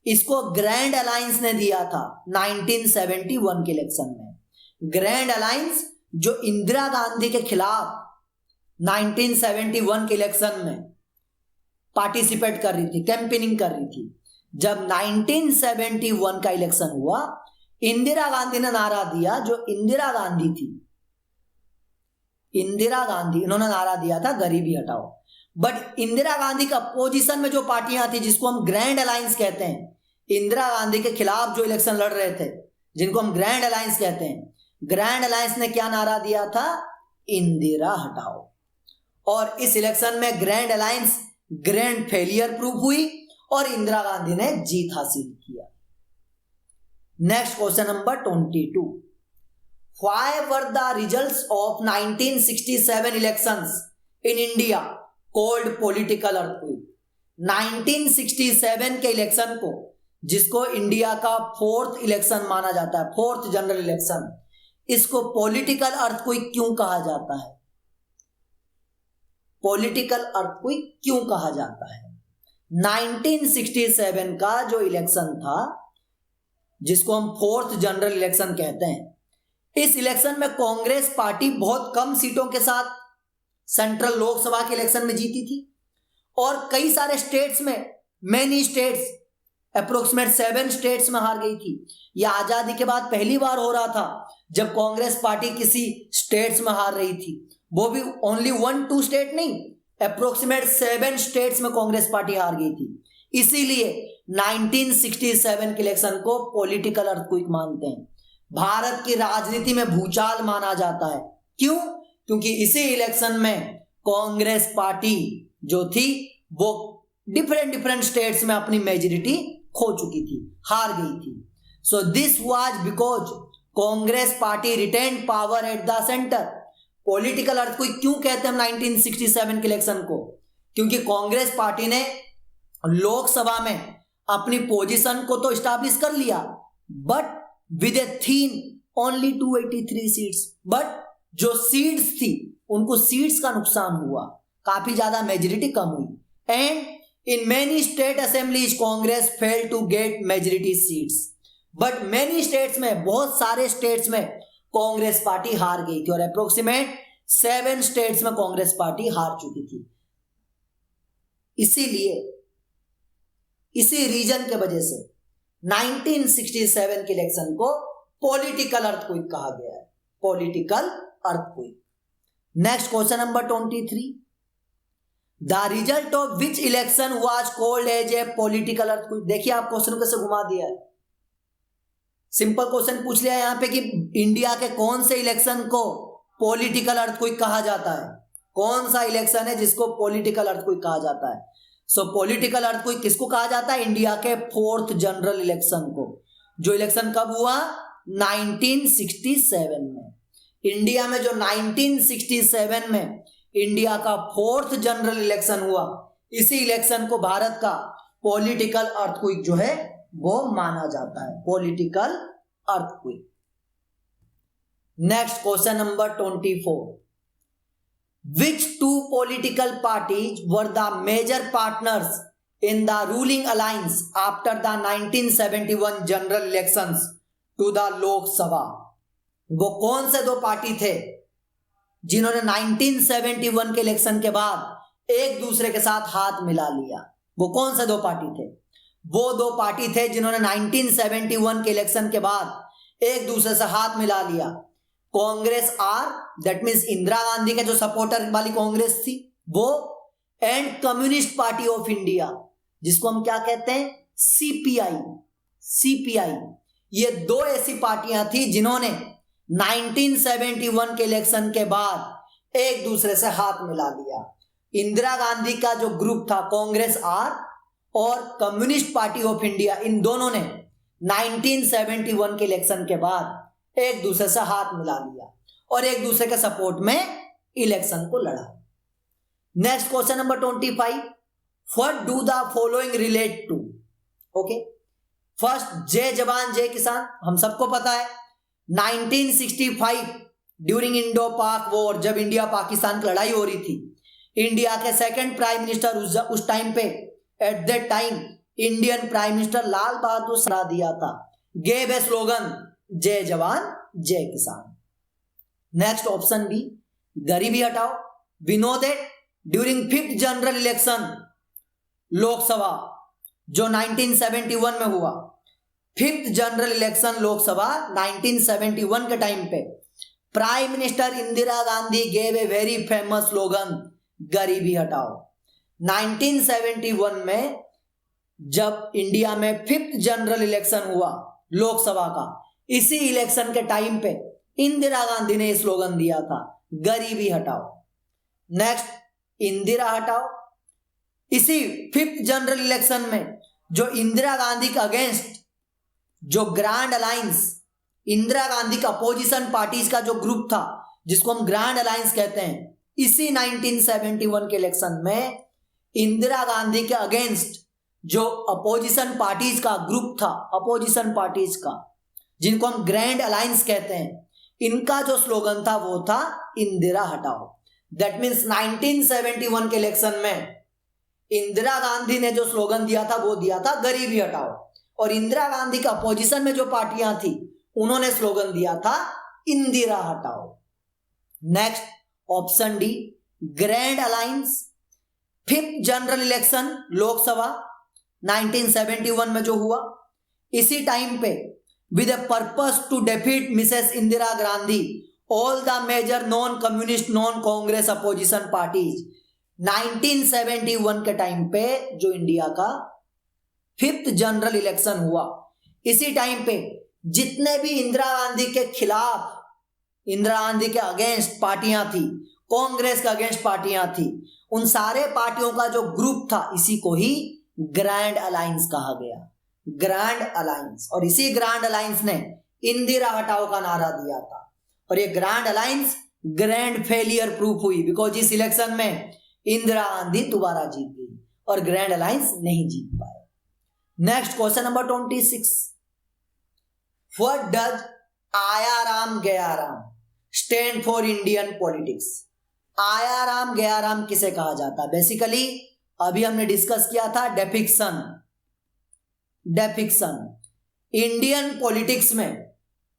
इसको ग्रैंड अलायंस ने दिया था 1971 के इलेक्शन में। ग्रैंड अलायंस जो इंदिरा गांधी के खिलाफ 1971 के इलेक्शन में पार्टिसिपेट कर रही थी, कैंपेनिंग कर रही थी। जब 1971 का इलेक्शन हुआ, इंदिरा गांधी ने नारा दिया, जो इंदिरा गांधी थी, इन्होंने नारा दिया था गरीबी हटाओ। बट इंदिरा गांधी का अपोजिशन में जो पार्टियां थी, जिसको हम ग्रैंड अलायंस कहते हैं, इंदिरा गांधी के खिलाफ जो इलेक्शन लड़ रहे थे, जिनको हम ग्रैंड अलायंस कहते हैं, ग्रैंड अलायंस ने क्या नारा दिया था? इंदिरा हटाओ। और इस इलेक्शन में grand alliance grand failure prove हुई और इंदिरा गांधी ने जीत हासिल किया। Next question number 22। Why were the results of 1967 elections in India called political earthquake? 1967 के इलेक्शन को, जिसको इंडिया का फोर्थ इलेक्शन माना जाता है, फोर्थ जनरल इलेक्शन, इसको पॉलिटिकल अर्थक्वेक क्यों कहा जाता है? पॉलिटिकल अर्थक्वेक क्यों कहा जाता है? 1967 का जो इलेक्शन था, जिसको हम फोर्थ जनरल इलेक्शन कहते हैं, इस इलेक्शन में कांग्रेस पार्टी बहुत कम सीटों के साथ सेंट्रल लोकसभा के इलेक्शन में जीती थी और कई सारे स्टेट्स में, मेनी स्टेट्स, अप्रोक्सीमेट 7 स्टेट्स में हार गई थी। यह आजादी के बाद पहली बार हो रहा था जब कांग्रेस पार्टी किसी स्टेट्स में हार रही थी, वो भी ओनली 1-2 स्टेट नहीं, अप्रोक्सीमेट 7 स्टेट्स में कांग्रेस पार्टी हार गई थी। इसीलिए 1967 के इलेक्शन को पॉलिटिकल अर्थक्वेक मानते हैं। भारत की राजनीति में भूचाल माना जाता है। क्यों? क्योंकि इसी इलेक्शन में कांग्रेस पार्टी जो थी वो डिफरेंट स्टेट्स में अपनी मेजॉरिटी खो चुकी थी, हार गई थी। So this was because Congress party retained power at the centre. Political earthquake क्यों कहते हैं हम 1967 के इलेक्शन को? क्योंकि कांग्रेस पार्टी ने लोकसभा में अपनी पोजीशन को तो स्टैब्लिश कर लिया, but with A thin only 283 seats. But जो सीट्स थी, उनको सीट्स का नुकसान हुआ, काफी ज्यादा मेजॉरिटी कम हुई। And in many state assemblies Congress failed to get majority seats. But many states में, बहुत सारे स्टेट्स में कांग्रेस पार्टी हार गई थी और अप्रोक्सीमेट 7 स्टेट्स में कांग्रेस पार्टी हार चुकी थी। इसीलिए इसी रीजन के वजह से 1967 के इलेक्शन को पॉलिटिकल अर्थक्वेक कहा गया है, political earthquake. Next question number 23। The result of which election was called as a political earthquake? देखिए, आप क्वेश्चन को कैसे घुमा दिया है। सिंपल क्वेश्चन पूछ लिया यहां पे कि इंडिया के कौन से इलेक्शन को पॉलिटिकल अर्थक्वेक कहा जाता है? कौन सा इलेक्शन है जिसको पॉलिटिकल अर्थक्वेक कहा जाता है? सो पॉलिटिकल अर्थक्वेक किसको कहा जाता है? इंडिया के फोर्थ जनरल इलेक्शन को, जो इलेक्शन कब हुआ? 1967 में। इंडिया में जो 1967 में इंडिया का फोर्थ जनरल इलेक्शन हुआ, इसी इलेक्शन को भारत का पॉलिटिकल अर्थक्वेक जो है वो माना जाता है, political earthquake. Next question number 24। Which two political parties were the major partners in the ruling alliance after the 1971 general elections to the Lok Sabha? वो कौन से दो पार्टी थे जिन्होंने 1971 के इलेक्शन के बाद एक दूसरे के साथ हाथ मिला लिया? वो कौन से दो पार्टी थे? वो दो पार्टी थे जिन्होंने 1971 के इलेक्शन के बाद एक दूसरे से हाथ मिला लिया। Congress R, that means Indira Gandhi के जो सपोर्टर वाली कांग्रेस थी वो, and Communist Party of India, जिसको हम क्या कहते हैं? सीपीआई। ये दो ऐसी पार्टियां थी जिन्होंने 1971 के इलेक्शन के बाद एक दूसरे से हाथ मिला लिया। इंदिरा गांधी का जो ग्रुप था कांग्रेस आर और कम्युनिस्ट पार्टी ऑफ इंडिया, इन दोनों ने 1971 के इलेक्शन के बाद एक दूसरे से हाथ मिला लिया और एक दूसरे के सपोर्ट में इलेक्शन को लड़ा। Next question number 25, what do the following relate to? Okay, first Jai Jawan Jai Kisan, हम सबको पता है 1965 ड्यूरिंग इंडो पाक वॉर, जब इंडिया पाकिस्तान की लड़ाई हो रही थी, इंडिया के सेकंड प्राइम मिनिस्टर उस टाइम पे, at that time Indian prime minister Lal Bahadur Shastri दिया था, गेव ए स्लोगन जय जवान जय किसान। Next option B, garibi hatao. We know that during 5th general election Lok Sabha जो 1971 में हुआ, 5th जनरल इलेक्शन लोकसभा 1971 के टाइम पे prime minister Indira Gandhi gave a very famous slogan गरीबी हटाओ। 1971 में जब इंडिया में 5th जनरल इलेक्शन हुआ लोकसभा का, इसी इलेक्शन के टाइम पे इंदिरा गांधी ने स्लोगन दिया था गरीबी हटाओ। नेक्स्ट, इंदिरा हटाओ। इसी 5th जनरल इलेक्शन में जो इंदिरा गांधी के अगेंस्ट जो ग्रैंड अलायंस, इंदिरा गांधी का अपोजिशन पार्टीज का जो ग्रुप था जिसको हम ग्रैंड अलायंस कहते हैं, इसी 1971 के इलेक्शन में इंदिरा गांधी के अगेंस्ट जो अपोजिशन पार्टीज का ग्रुप था, अपोजिशन पार्टीज का जिनको हम ग्रैंड अलायंस कहते हैं, इनका जो स्लोगन था वो था इंदिरा हटाओ। दैट मीन्स 1971 के इलेक्शन में इंदिरा गांधी ने जो स्लोगन दिया था वो दिया था गरीबी हटाओ, और इंदिरा गांधी का अपोजिशन में जो पार्टियां थी उन्होंने स्लोगन दिया था Indira hatao. Next option D, grand alliance. 5th general election Lok Sabha 1971 में जो हुआ, इसी टाइम पे with a purpose to defeat Mrs Indira Gandhi all the major non communist non Congress opposition parties, 1971 के टाइम पे जो इंडिया का 5th जनरल इलेक्शन हुआ, इसी टाइम पे जितने भी इंदिरा गांधी के खिलाफ, इंदिरा गांधी के अगेंस्ट पार्टियां थी, कांग्रेस के अगेंस्ट पार्टियां थी, उन सारे पार्टियों का जो ग्रुप था, इसी को ही ग्रैंड अलायंस कहा गया, ग्रैंड अलायंस। और इसी ग्रैंड अलायंस ने इंदिरा हटाओ का नारा दिया था, और ये grand alliance grand failure proof हुई, बिकॉज इस इलेक्शन में इंदिरा गांधी दोबारा जीत गई और ग्रैंड अलायंस नहीं जीत पाए। Next question number 26, what does आया राम गया Ram stand for Indian politics? आया राम गया राम किसे कहा जाता है? बेसिकली अभी हमने डिस्कस किया था डेफिक्शन। डेफिक्शन, इंडियन पॉलिटिक्स में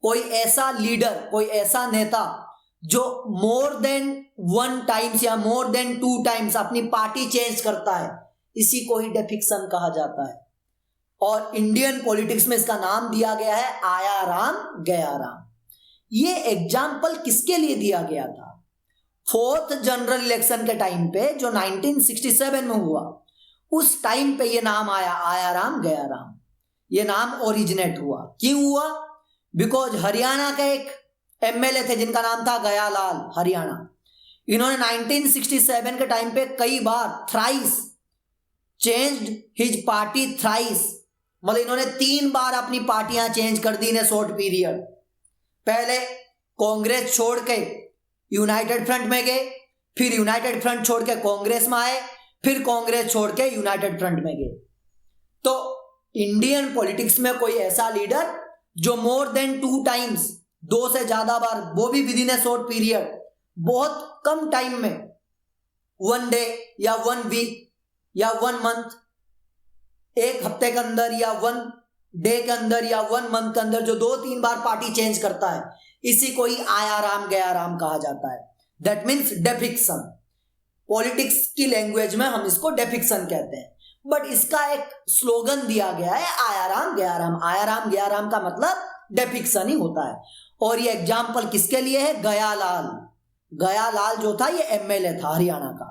कोई ऐसा लीडर, कोई ऐसा नेता जो मोर देन 1 टाइम्स या मोर देन 2 टाइम्स अपनी पार्टी चेंज करता है, इसी को ही डेफिक्शन कहा जाता है। और इंडियन पॉलिटिक्स में इसका नाम दिया गया है आया राम गया राम। ये एग्जाम्पल किसके लिए दिया गया था? 4th जनरल इलेक्शन के टाइम पे जो 1967 में हुआ, उस टाइम पे ये नाम आया राम गया राम। ये नाम ओरिजिनेट हुआ। क्यों हुआ? बिकॉज हरियाणा का एक एमएलए थे जिनका नाम था गयालाल, हरियाणा। इन्होंने 1967 के टाइम पे कई बार thrice changed his party thrice, मतलब इन्होंने 3 बार अपनी पार्टियां चेंज कर दी इन ए शॉर्ट पीरियड। पहले कांग्रेस छोड़ के यूनाइटेड फ्रंट में गए, फिर यूनाइटेड फ्रंट छोड़ के कांग्रेस में आए, फिर कांग्रेस छोड़ के यूनाइटेड फ्रंट में गए। तो इंडियन पॉलिटिक्स में कोई ऐसा लीडर जो मोर देन 2 टाइम्स, 2 से ज्यादा बार, वो भी with in A short period, बहुत कम टाइम में, 1 डे या 1 वीक या 1 मंथ, 1 हफ्ते के अंदर या 1 डे के अंदर या 1 मंथ के अंदर जो 2-3 बार पार्टी चेंज करता है, इसी को ही आया राम गया राम कहा जाता है। That means defection. पॉलिटिक्स की लैंग्वेज में हम इसको डेफिक्शन कहते हैं, बट इसका एक स्लोगन दिया गया है आया राम गया राम। आया राम गया राम का मतलब डेफिक्शन ही होता है। और ये एग्जाम्पल किसके लिए है? गयालाल। गयालाल जो था ये एमएलए था हरियाणा का।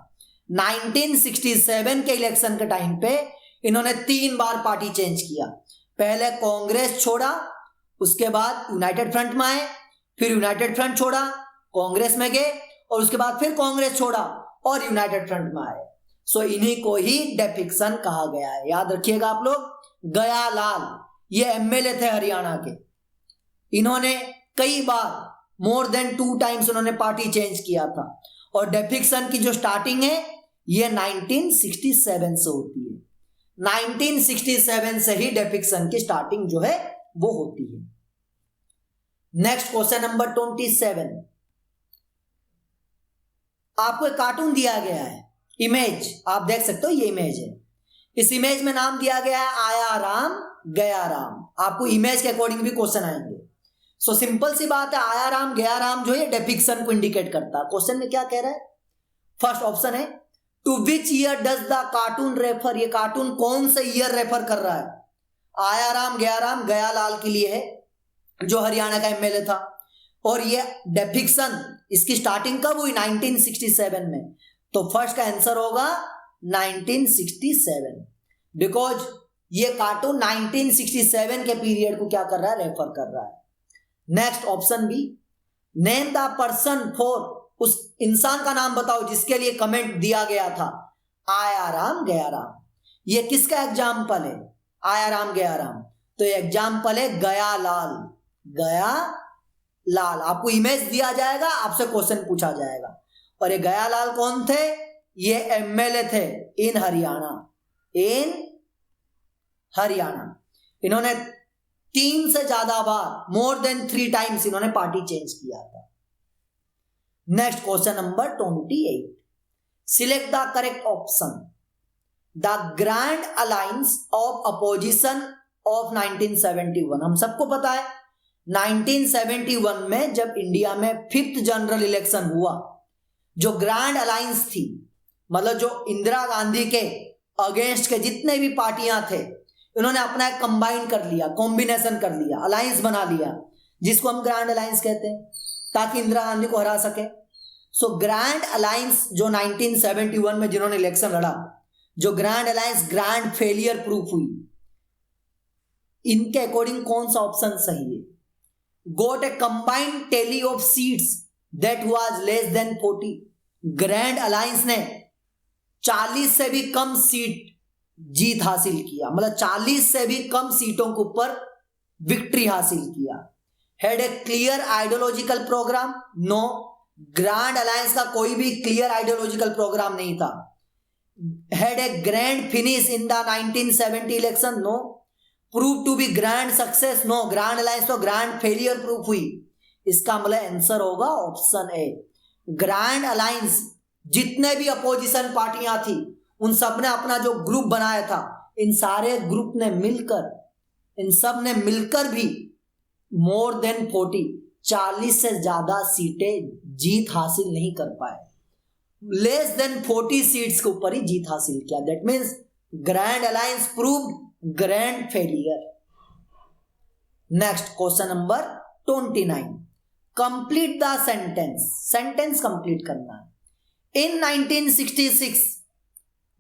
1967 के इलेक्शन के टाइम पे इन्होंने 3 बार पार्टी चेंज किया। पहले कांग्रेस छोड़ा, उसके बाद यूनाइटेड फ्रंट में आए, फिर यूनाइटेड फ्रंट छोड़ा, कांग्रेस में गए, और उसके बाद फिर कांग्रेस छोड़ा और यूनाइटेड फ्रंट में आए। सो इन्हीं को ही डेफिक्शन कहा गया है। याद रखिएगा आप लोग। गयालाल ये एमएलए थे हरियाणा के। इन्होंने कई बार, मोर देन 2 टाइम्स उन्होंने पार्टी चेंज किया था। और डेफिक्शन की जो स्टार्टिंग है ये 1967 से होती है। 1967 से ही डिपिक्शन की स्टार्टिंग जो है वो होती है। नेक्स्ट क्वेश्चन नंबर 27, आपको एक कार्टून दिया गया है, इमेज आप देख सकते हो, ये इमेज है। इस इमेज में नाम दिया गया है आया राम गया राम। आपको इमेज के अकॉर्डिंग भी क्वेश्चन आएंगे। सो सिंपल सी बात है, आया राम गया राम जो है डिपिक्शन को इंडिकेट करता है। क्वेश्चन में क्या कह रहा है? फर्स्ट ऑप्शन है to which year does the cartoon refer. ये कार्टून कौन से ईयर रेफर कर रहा है? आया राम गया लाल के लिए है जो हरियाणा का एमएलए था, और ये डिपिक्शन इसकी स्टार्टिंग कब हुई? 1967 में। तो फर्स्ट का आंसर होगा 1967, बिकॉज ये कार्टून 1967 के पीरियड को क्या कर रहा है? रेफर कर रहा है। Next option B, name the person for, उस इंसान का नाम बताओ जिसके लिए कमेंट दिया गया था आया राम गया राम। ये किसका एग्जाम्पल है? आया राम गया राम। तो ये एग्जाम्पल है गया लाल। गया लाल, आपको इमेज दिया जाएगा, आपसे क्वेश्चन पूछा जाएगा। और ये गया लाल कौन थे? ये एमएलए थे इन हरियाणा। इन्होंने 3 से ज्यादा बार, मोर देन 3 टाइम्स इन्होंने पार्टी चेंज किया था। Next question number 28, select the correct option. The grand alliance of opposition of 1971। हम सबको पता है 1971 में जब इंडिया में 5th जनरल इलेक्शन हुआ, जो ग्रैंड अलायंस थी, मतलब जो इंदिरा गांधी के अगेंस्ट के जितने भी पार्टियां थे, इन्होंने अपना एक कंबाइन कर लिया, कॉम्बिनेशन कर लिया, अलायंस बना लिया, जिसको हम ग्रैंड अलायंस कहते हैं, ताकि इंदिरा गांधी को हरा सके। सो ग्रैंड अलायंस जो 1971 में जिन्होंने इलेक्शन लड़ा, जो grand alliance grand failure proof हुई, इनके अकॉर्डिंग कौन सा ऑप्शन सही है? Got a combined tally of seats that was less than 40। Grand alliance ने 40 से भी कम सीट जीत हासिल किया, मतलब 40 से भी कम सीटों के ऊपर विक्ट्री हासिल किया। Had a clear ideological program? No, grand alliance का कोई भी क्लियर आइडियोलॉजिकल प्रोग्राम नहीं था। Had a grand finish in the 1970 election? No. Prove to be grand success? No, grand alliance तो ग्रैंड फेलियर प्रूफ हुई। इसका मतलब आंसर होगा ऑप्शन ए। ग्रैंड अलायंस जितने भी अपोजिशन पार्टियां थी, उन सब ने अपना जो ग्रुप बनाया था, इन सारे ग्रुप ने मिलकर, इन सब ने मिलकर भी मोर देन 40 से ज्यादा सीटें जीत हासिल नहीं कर पाए। लेस देन 40 सीट्स के ऊपर ही जीत हासिल किया। That means grand alliance proved grand failure. Next question number 29, complete the sentence. Sentence complete करना है। इन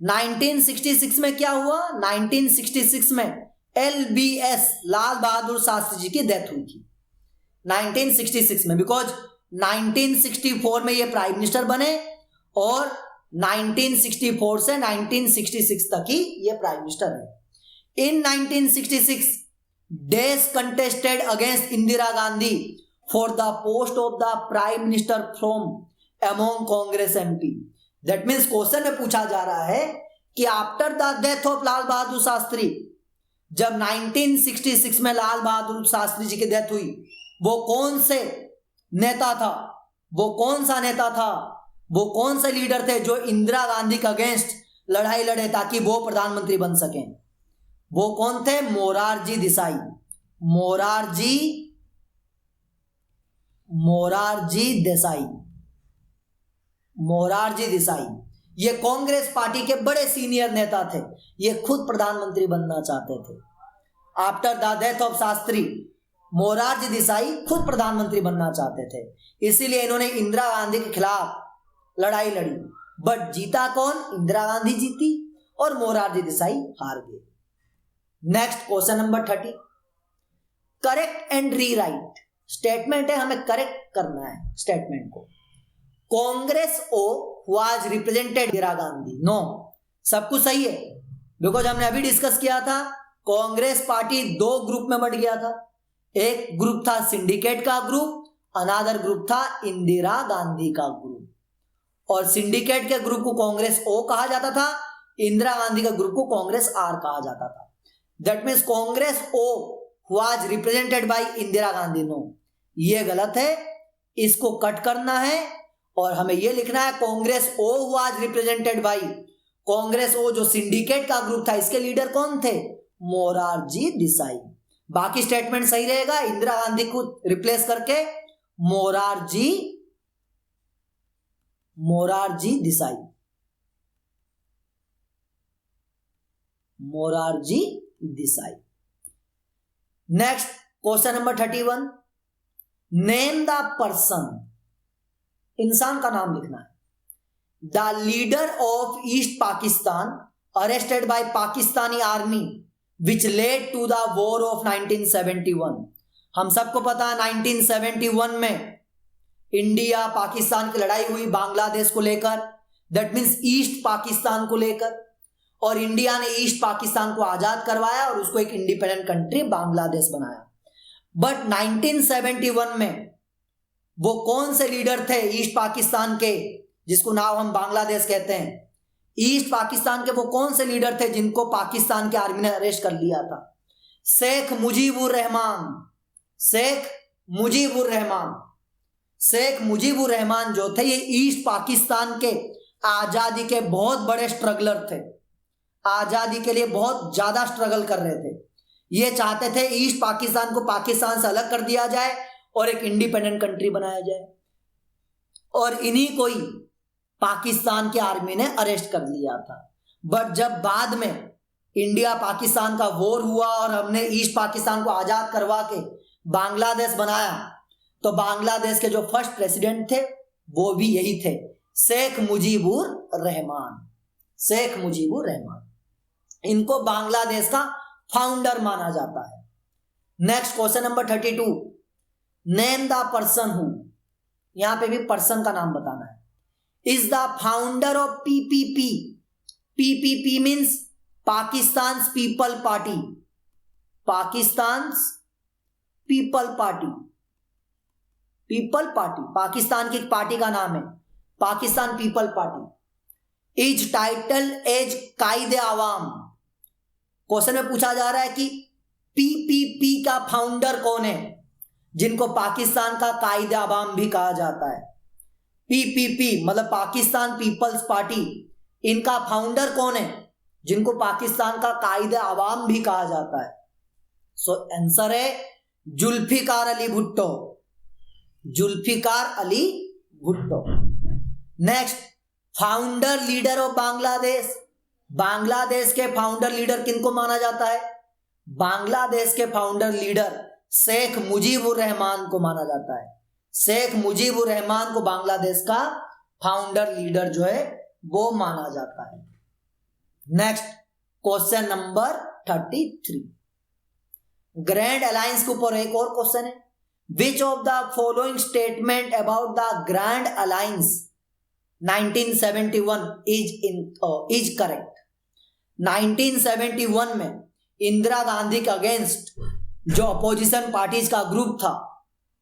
1966 में क्या हुआ? 1966 में LBS लाल बहादुर शास्त्री जी की डेथ हुई थी 1966 में, बिकॉज 1964 में ये प्राइम मिनिस्टर बने और 1964 से 1966 तक ही ये प्राइम मिनिस्टर है। इन 1966 days contested against Indira Gandhi for the post of the prime minister from among Congress MP। That means question में पूछा जा रहा है कि after the death of Lal Bahadur Shastri, जब 1966 में लाल बहादुर शास्त्री जी की डेथ हुई, वो कौन से नेता था, वो कौन सा नेता था, वो कौन से लीडर थे जो इंदिरा गांधी के अगेंस्ट लड़ाई लड़े ताकि वो प्रधानमंत्री बन सकें? वो कौन थे? मोरारजी देसाई। मोरारजी देसाई ये कांग्रेस पार्टी के बड़े सीनियर नेता थे। ये खुद प्रधानमंत्री बनना चाहते थे। After the death of Shastri, Morarji Desai खुद प्रधानमंत्री बनना चाहते थे, इसीलिए इन्होंने इंदिरा गांधी के खिलाफ लड़ाई लड़ी। बट जीता कौन? इंदिरा गांधी जीती और मोरारजी देसाई हार गए। Next question number 30, correct and rewrite. Statement है, हमें करेक्ट करना है स्टेटमेंट को। Congress O was represented Indira Gandhi. No, सब कुछ सही है, बिकॉज हमने अभी डिस्कस किया था कांग्रेस पार्टी 2 ग्रुप में बट गया था। एक ग्रुप था सिंडिकेट का ग्रुप, अनादर ग्रुप था इंदिरा गांधी का ग्रुप। और सिंडिकेट के ग्रुप को कांग्रेस ओ कहा जाता था, इंदिरा गांधी के ग्रुप को कांग्रेस आर कहा जाता था। That means Congress O was represented by Indira Gandhi, no, ये गलत है, इसको कट करना है और हमें ये लिखना है Congress O was represented bye, Congress ओ जो सिंडिकेट का ग्रुप था इसके लीडर कौन थे, मोरारजी देसाई। बाकी स्टेटमेंट सही रहेगा, इंदिरा गांधी को रिप्लेस करके Morarji Desai, Morarji Desai. Next question number 31, name the person, इंसान का नाम लिखना है। The leader of East Pakistan arrested by Pakistani army which led to the war of 1971। हम सबको पता है 1971 में इंडिया पाकिस्तान की लड़ाई हुई बांग्लादेश को लेकर, दैट मीन्स ईस्ट पाकिस्तान को लेकर, और इंडिया ने ईस्ट पाकिस्तान को आजाद करवाया और उसको एक इंडिपेंडेंट कंट्री बांग्लादेश बनाया। बट 1971 में वो कौन से लीडर थे ईस्ट पाकिस्तान के, जिसको नाम हम बांग्लादेश कहते हैं, ईस्ट पाकिस्तान के वो कौन से लीडर थे जिनको पाकिस्तान के आर्मी ने अरेस्ट कर लिया था? शेख मुजीबुर रहमान। शेख मुजीबुर रहमान जो थे ये ईस्ट पाकिस्तान के आजादी के बहुत बड़े स्ट्रगलर थे, आजादी के लिए बहुत ज्यादा स्ट्रगल कर रहे थे। ये चाहते थे ईस्ट पाकिस्तान को पाकिस्तान से अलग कर दिया जाए और एक इंडिपेंडेंट कंट्री बनाया जाए, और इन्हीं को ही पाकिस्तान की आर्मी ने अरेस्ट कर लिया था। बट जब बाद में इंडिया पाकिस्तान का वॉर हुआ और हमने ईस्ट पाकिस्तान को आजाद करवा के बांग्लादेश बनाया, तो बांग्लादेश के जो फर्स्ट प्रेसिडेंट थे वो भी यही थे, शेख मुजीबुर रहमान। इनको बांग्लादेश का फाउंडर माना जाता है। Next question number 32, name the person who, यहां पे भी पर्सन का नाम बताना है। Is the founder of PPP. PPP means Pakistan People Party, Pakistan की एक पार्टी का नाम है Pakistan People Party. Is title as Quaid-e Awam. Question में पूछा जा रहा है कि पीपीपी का फाउंडर कौन है, जिनको पाकिस्तान का कायदे आवाम भी कहा जाता है। पीपीपी मतलब पाकिस्तान पीपल्स पार्टी, इनका फाउंडर कौन है जिनको पाकिस्तान का कायदे आवाम भी कहा जाता है? सो आंसर है Zulfikar Ali Bhutto. Next, founder leader of Bangladesh. Bangladesh के फाउंडर लीडर किनको माना जाता है? बांग्लादेश के फाउंडर लीडर शेख मुजीबुर रहमान को माना जाता है। शेख मुजीबुर रहमान को बांग्लादेश का फाउंडर लीडर जो है वो माना जाता है। Next question number 33, grand alliance के ऊपर एक और क्वेश्चन है। विच of the following statement about the grand alliance 1971 is correct? 1971 में इंदिरा गांधी के अगेंस्ट जो अपोजिशन पार्टीज का ग्रुप था,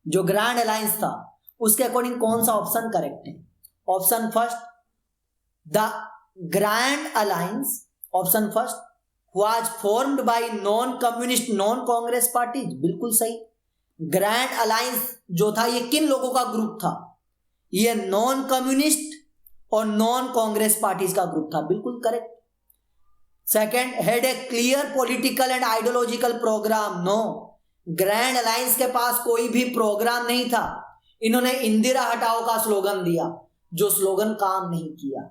जो ग्रैंड अलायंस था, उसके अकॉर्डिंग कौन सा ऑप्शन करेक्ट है? Option first, the grand alliance, option first, was formed bye non communist non Congress parties, बिल्कुल सही। ग्रैंड अलायंस जो था ये किन लोगों का ग्रुप था? ये नॉन कम्युनिस्ट और नॉन कांग्रेस पार्टीज का ग्रुप था, बिल्कुल correct. Second, had a clear political and ideological program. No, grand alliance के पास कोई भी प्रोग्राम नहीं था। इन्होंने इंदिरा हटाओ का स्लोगन दिया, जो स्लोगन काम नहीं किया।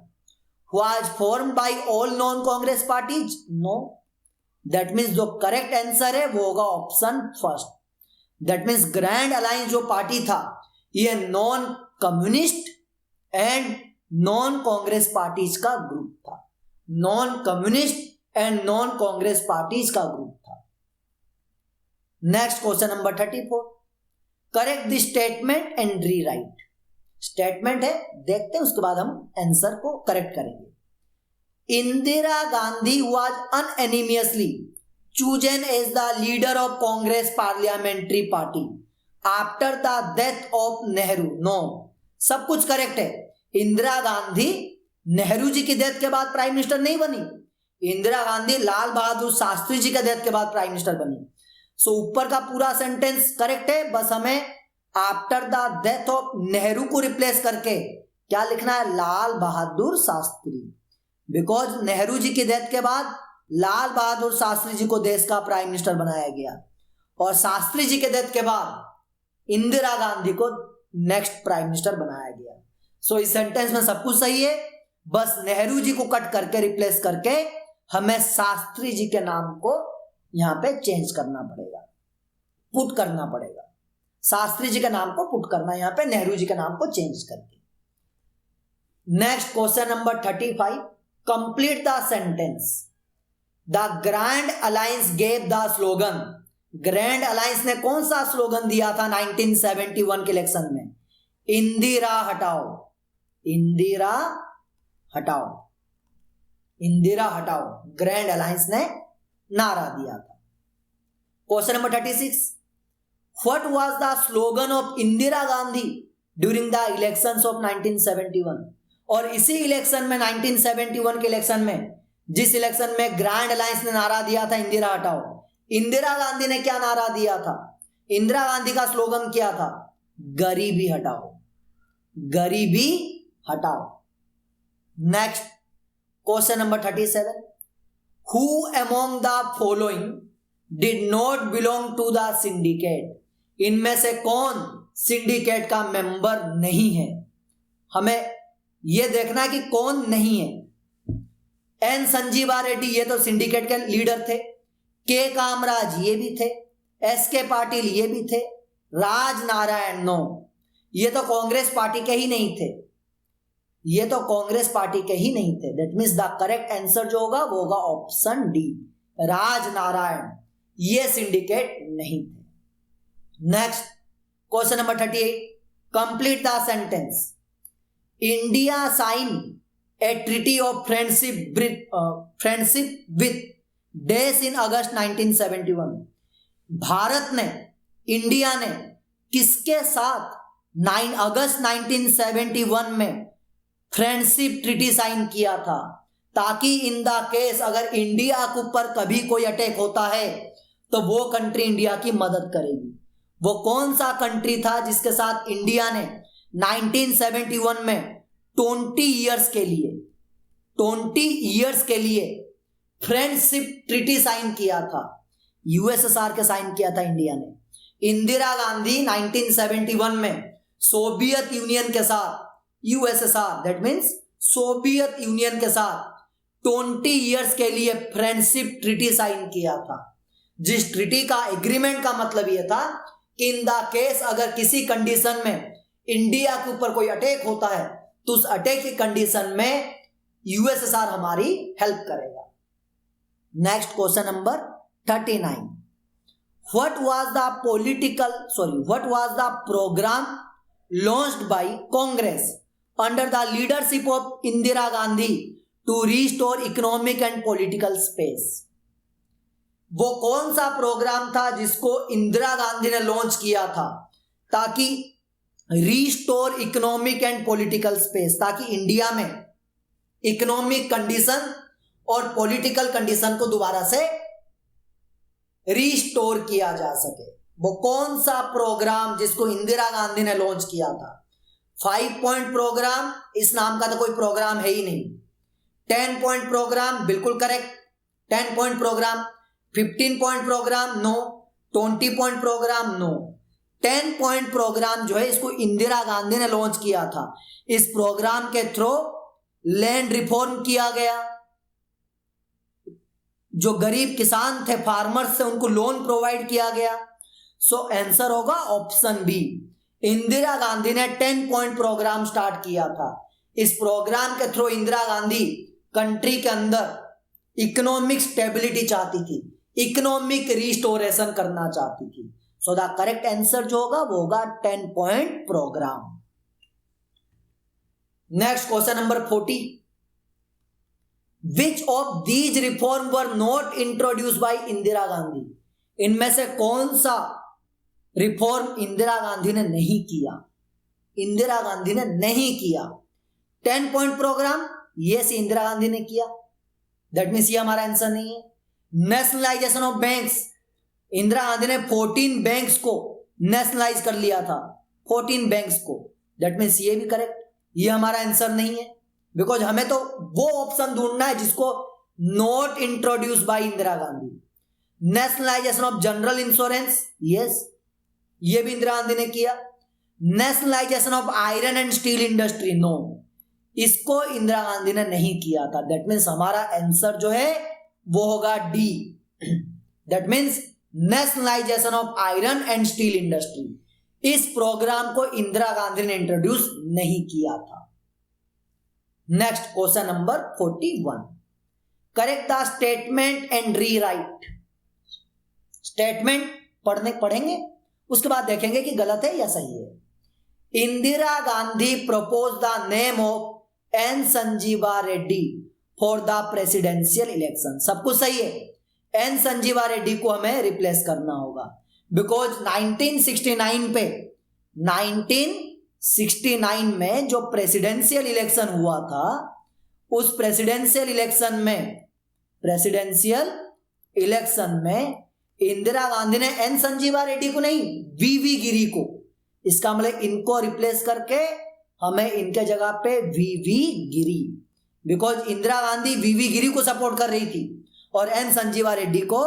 Was formed by all non Congress parties? No. That means जो करेक्ट आंसर है वो होगा option first. That means grand alliance जो पार्टी था ये non communist and non Congress parties का ग्रुप था। Non communist and non Congress parties का ग्रुप था। Next question number 34, correct the statement and rewrite. Statement है, देखते हैं, उसके बाद हम आंसर को करेक्ट करेंगे। Indira Gandhi was unanimously chosen as the leader of Congress parliamentary party after the death of Nehru. No, सब कुछ करेक्ट है। इंदिरा गांधी नेहरू जी की डेथ के बाद प्राइम मिनिस्टर नहीं बनी, इंदिरा गांधी लाल बहादुर शास्त्री जी के डेथ के बाद प्राइम मिनिस्टर बनी। सो ऊपर का पूरा सेंटेंस करेक्ट है, बस हमें after the death of Nehru को रिप्लेस करके क्या लिखना है, लाल बहादुर शास्त्री, बिकॉज नेहरू जी की डेथ के बाद लाल बहादुर शास्त्री जी को देश का प्राइम मिनिस्टर बनाया गया और शास्त्री जी के डेथ के बाद इंदिरा गांधी को नेक्स्ट प्राइम मिनिस्टर बनाया गया। सो इस सेंटेंस में सब कुछ सही है, बस नेहरू जी को कट करके रिप्लेस करके हमें शास्त्री जी के नाम को यहां पे चेंज करना पड़ेगा, पुट करना पड़ेगा, शास्त्री जी के नाम को पुट करना यहां पे नेहरू जी के नाम को चेंज करके। Next question number 35, complete the sentence. The grand alliance gave the slogan. Grand alliance ने कौन सा स्लोगन दिया था 1971 के इलेक्शन में? इंदिरा हटाओ, इंदिरा हटाओ, इंदिरा हटाओ, ग्रैंड अलायंस ने नारा दिया था। Question number 36, what was the slogan of Indira Gandhi during the elections of 1971? और इसी इलेक्शन में 1971 के इलेक्शन में, जिस इलेक्शन में ग्रैंड अलायंस ने नारा दिया था इंदिरा हटाओ, इंदिरा गांधी ने क्या नारा दिया था? इंदिरा गांधी का स्लोगन क्या था? गरीबी hatao, garibi hatao. Next question number 37, who among the following did not belong to the syndicate? इनमें से कौन सिंडिकेट का मेंबर नहीं है? हमें यह देखना है कि कौन नहीं है। एन संजीवा रेड्डी ये तो सिंडिकेट के लीडर थे, के कामराज ये भी थे, एस के पाटिल ये भी थे, राज नारायण नो, ये तो कांग्रेस पार्टी के ही नहीं थे, ये तो कांग्रेस पार्टी के ही नहीं थे। That means the correct answer जो होगा वो होगा ऑप्शन डी, राज नारायण, ये सिंडिकेट नहीं थे। Next question number 38, complete the sentence. India sign a treaty of friendship with dash in August 1971। Bharat ने, इंडिया ने किसके साथ 9 अगस्त 1971 में फ्रेंडशिप ट्रीटी साइन किया था, ताकि इन द केस अगर इंडिया के ऊपर कभी कोई अटैक होता है तो वो कंट्री इंडिया की मदद करेगी। वो कौन सा कंट्री था जिसके साथ इंडिया ने 1971 में 20 इयर्स के लिए फ्रेंडशिप ट्रीटी साइन किया था? यूएसएसआर के साइन किया था इंडिया ने। इंदिरा गांधी 1971 में सोवियत यूनियन के साथ, USSR that means Soviet union के साथ 20 इयर्स के लिए फ्रेंडशिप ट्रीटी साइन किया था, जिस ट्रीटी का एग्रीमेंट का मतलब यह था कि इन द केस अगर किसी कंडीशन में इंडिया के ऊपर कोई अटैक होता है तो उस अटैक की कंडीशन में यूएसएसआर हमारी हेल्प करेगा। Next question number 39, what was the program launched by Congress under the leadership of Indira Gandhi to restore economic and political space? वो कौन सा प्रोग्राम था जिसको इंदिरा गांधी ने लॉन्च किया था ताकि restore economic and political space, ताकि इंडिया में इकोनॉमिक कंडीशन और पॉलिटिकल कंडीशन को दोबारा से रिस्टोर किया जा सके? वो कौन सा प्रोग्राम जिसको इंदिरा गांधी ने लॉन्च किया था? 5 पॉइंट प्रोग्राम, इस नाम का तो कोई प्रोग्राम है ही नहीं। 10 पॉइंट प्रोग्राम, बिल्कुल correct, 10 point program. 15 point program, no. 20 point program, no. 10 point program जो है इसको इंदिरा गांधी ने लॉन्च किया था। इस प्रोग्राम के थ्रू लैंड रिफॉर्म किया गया, जो गरीब किसान थे, फार्मर्स थे, उनको लोन प्रोवाइड किया गया। सो आंसर होगा ऑप्शन बी, इंदिरा गांधी ने 10 पॉइंट प्रोग्राम स्टार्ट किया था। इस प्रोग्राम के थ्रू इंदिरा गांधी कंट्री के अंदर इकोनॉमिक स्टेबिलिटी चाहती थी, इकोनॉमिक रिस्टोरेशन करना चाहती थी। सो द करेक्ट आंसर जो होगा वो होगा 10 point program. Next question number 40, which of these reform were not introduced by Indira Gandhi? इनमें से कौन सा रिफॉर्म इंदिरा गांधी ने नहीं किया? इंदिरा गांधी ने नहीं किया। 10 point program, yes Indira Gandhi ने किया, दैट मीन्स ये हमारा आंसर नहीं है। Nationalisation of banks, Indira Gandhi ने 14 बैंक्स को नेशनलाइज कर लिया था, 14 बैंक्स को, दैट मीन्स ये भी करेक्ट, ये हमारा आंसर नहीं है, बिकॉज हमें तो वो ऑप्शन ढूंढना है जिसको not introduce by Indira Gandhi. Nationalisation of general insurance, yes ये भी इंदिरा गांधी ने किया। Nationalisation of iron and steel industry, no इसको इंदिरा गांधी ने नहीं किया था, दैट मीन्स हमारा आंसर जो है वो होगा D, that means nationalisation of iron and steel industry, इस प्रोग्राम को इंदिरा गांधी ने इंट्रोड्यूस नहीं किया था। Next question number 41, correct the statement and rewrite. Statement पढ़ेंगे, उसके बाद देखेंगे कि गलत है या सही है। Indira Gandhi propose the name of N Sanjiva Reddy for the presidential election, सब कुछ सही है, एन संजीवा रेड्डी को हमें रिप्लेस करना होगा, बिकॉज 1969 में जो प्रेसिडेंशियल इलेक्शन हुआ था, उस प्रेसिडेंशियल इलेक्शन में इंदिरा गांधी ने एन संजीवा रेड्डी को नहीं, वीवी गिरी को, इसका मतलब इनको रिप्लेस करके हमें इनके जगह पे वीवी गिरी, बिकॉज इंदिरा गांधी वीवी गिरी को सपोर्ट कर रही थी और एन संजीवा रेड्डी को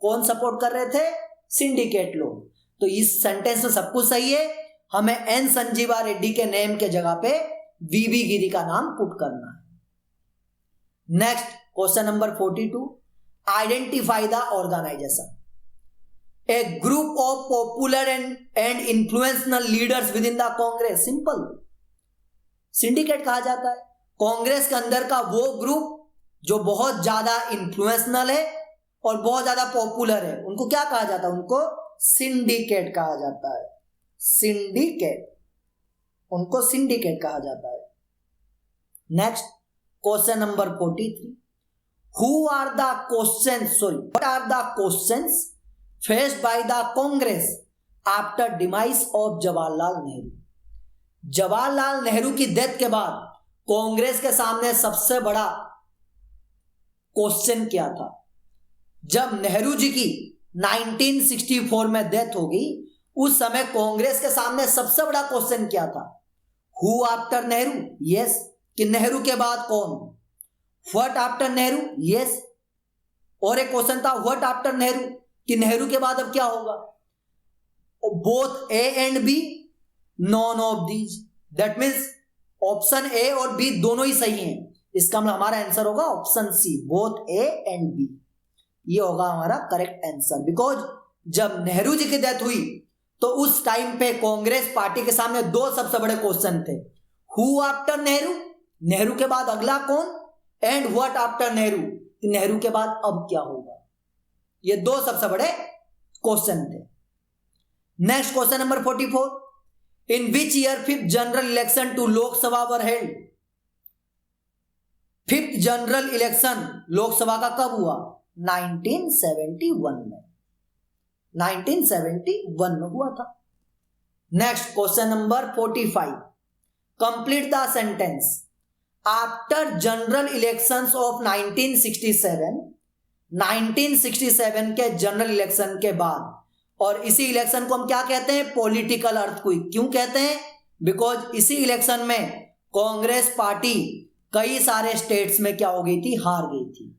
कौन सपोर्ट कर रहे थे, सिंडिकेट लोग। तो इस सेंटेंस में सब कुछ सही है, हमें एन संजीवा रेड्डी के नेम के जगह पे वीवी गिरी का नाम पुट करना है। Next question number 42, identify the organisation. A group of popular and influential leaders within the Congress, simple, syndicate कहा जाता है कांग्रेस के अंदर का वो ग्रुप जो बहुत ज्यादा इन्फ्लुएंशनल है और बहुत ज्यादा पॉपुलर है, उनको क्या कहा जाता है, उनको सिंडिकेट कहा जाता है, सिंडिकेट, उनको सिंडिकेट कहा जाता है। Next question number 43, what are the questions faced by the Congress after demise of Jawaharlal Nehru. Jawaharlal Nehru की डेथ के बाद कांग्रेस के सामने सबसे बड़ा क्वेश्चन क्या था? जब नेहरू जी की 1964 में डेथ हो गई, उस समय कांग्रेस के सामने सबसे बड़ा क्वेश्चन क्या था? हु आफ्टर नेहरू, यस, कि नेहरू के बाद कौन? व्हाट आफ्टर नेहरू, यस, और एक क्वेश्चन था व्हाट आफ्टर नेहरू, कि नेहरू के बाद अब क्या होगा? Both A and B, none of these, that means option A और बी दोनों ही सही हैं, इसका मतलब हमारा आंसर होगा option C, both A and B, ये होगा हमारा करेक्ट आंसर। बिकॉज जब नेहरू जी की डेथ हुई तो उस टाइम पे कांग्रेस पार्टी के सामने दो सबसे बड़े क्वेश्चन थे, हु आफ्टर नेहरू, नेहरू के बाद अगला कौन, and what after Nehru, Nehru के बाद अब क्या होगा, ये दो सबसे बड़े क्वेश्चन थे। Next question number 44, in which year 5th general election to Lok Sabha were held. 5th general election Lok Sabha का कब हुआ? 1971 में, 1971 में हुआ था। Next question number 45, complete the sentence. After general elections of 1967 के जनरल इलेक्शन के बाद, और इसी इलेक्शन को हम क्या कहते हैं? Political earthquake. क्यों कहते हैं? बिकॉज इसी इलेक्शन में कांग्रेस पार्टी कई सारे स्टेट्स में क्या हो गई थी? हार गई थी।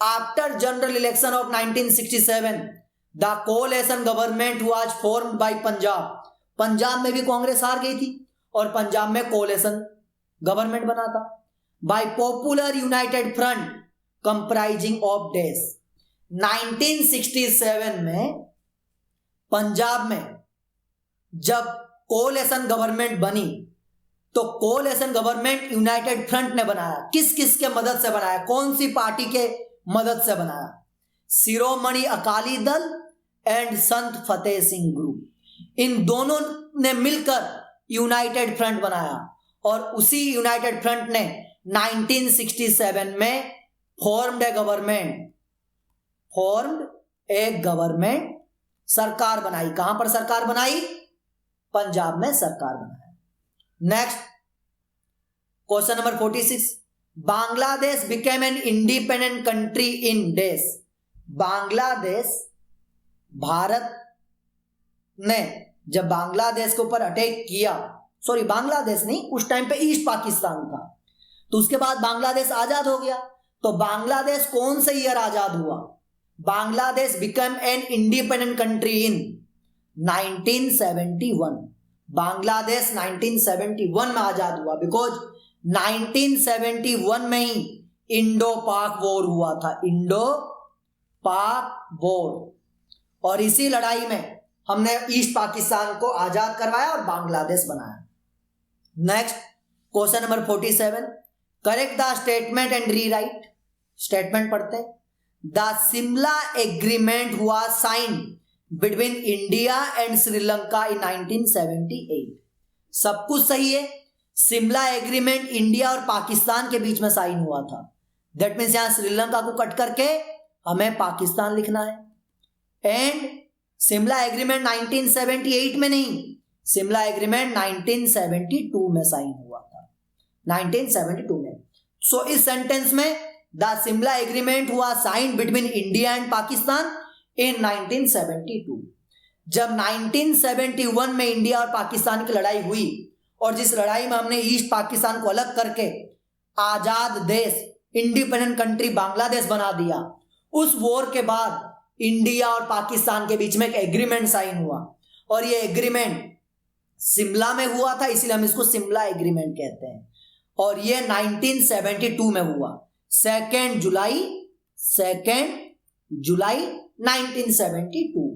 After general election of 1967 the coalition government was formed bye Punjab. Punjab में भी कांग्रेस हार गई थी और पंजाब में कोएलिशन गवर्नमेंट बना था। By popular united front comprising of dash. 1967 में पंजाब में जब कोएलिशन गवर्नमेंट बनी तो कोएलिशन गवर्नमेंट यूनाइटेड फ्रंट ने बनाया। किस किस के मदद से बनाया? कौन सी पार्टी के मदद से बनाया? Shiromani Akali Dal and Sant Fateh Singh group, इन दोनों ने मिलकर यूनाइटेड फ्रंट बनाया और उसी यूनाइटेड फ्रंट ने 1967 में फॉर्म्ड ए गवर्नमेंट, सरकार बनाई। कहां पर सरकार बनाई? पंजाब में सरकार बनाई। Next question number 46, Bangladesh became an independent country in days. Bangladesh, Bharat ने जब बांग्लादेश के ऊपर अटैक किया, सॉरी बांग्लादेश नहीं, उस टाइम पे ईस्ट पाकिस्तान था, तो उसके बाद बांग्लादेश आजाद हो गया। तो बांग्लादेश कौन से ईयर आजाद हुआ? Bangladesh become an independent country in 1971। Bangladesh 1971 में आजाद हुआ, बिकॉज 1971 में ही इंडो पाक वॉर हुआ था, इंडो पाक वॉर, और इसी लड़ाई में हमने ईस्ट पाकिस्तान को आजाद करवाया और बांग्लादेश बनाया। Next question number 47, correct the statement and rewrite. Statement पढ़ते हैं। द शिमला एग्रीमेंट हुआ sign between India and Sri Lanka in 1978। सब कुछ सही है। शिमला एग्रीमेंट इंडिया और पाकिस्तान के बीच में साइन हुआ था। दैट मीन्स यहां श्रीलंका को कट करके हमें पाकिस्तान लिखना है। एंड शिमला एग्रीमेंट 1978 में नहीं, शिमला एग्रीमेंट 1972 में साइन हुआ था, 1972 में। सो इस सेंटेंस में द शिमला एग्रीमेंट हुआ sign between India and Pakistan in 1972। जब 1971 में इंडिया और पाकिस्तान की लड़ाई हुई और जिस लड़ाई में हमने ईस्ट पाकिस्तान को अलग करके आजाद देश, इंडिपेंडेंट कंट्री बांग्लादेश बना दिया, उस वॉर के बाद इंडिया और पाकिस्तान के बीच में एक एग्रीमेंट साइन हुआ और ये एग्रीमेंट शिमला में हुआ था, इसलिए हम इसको शिमला एग्रीमेंट कहते हैं। और ये 1972 में हुआ, 2 जुलाई 1972।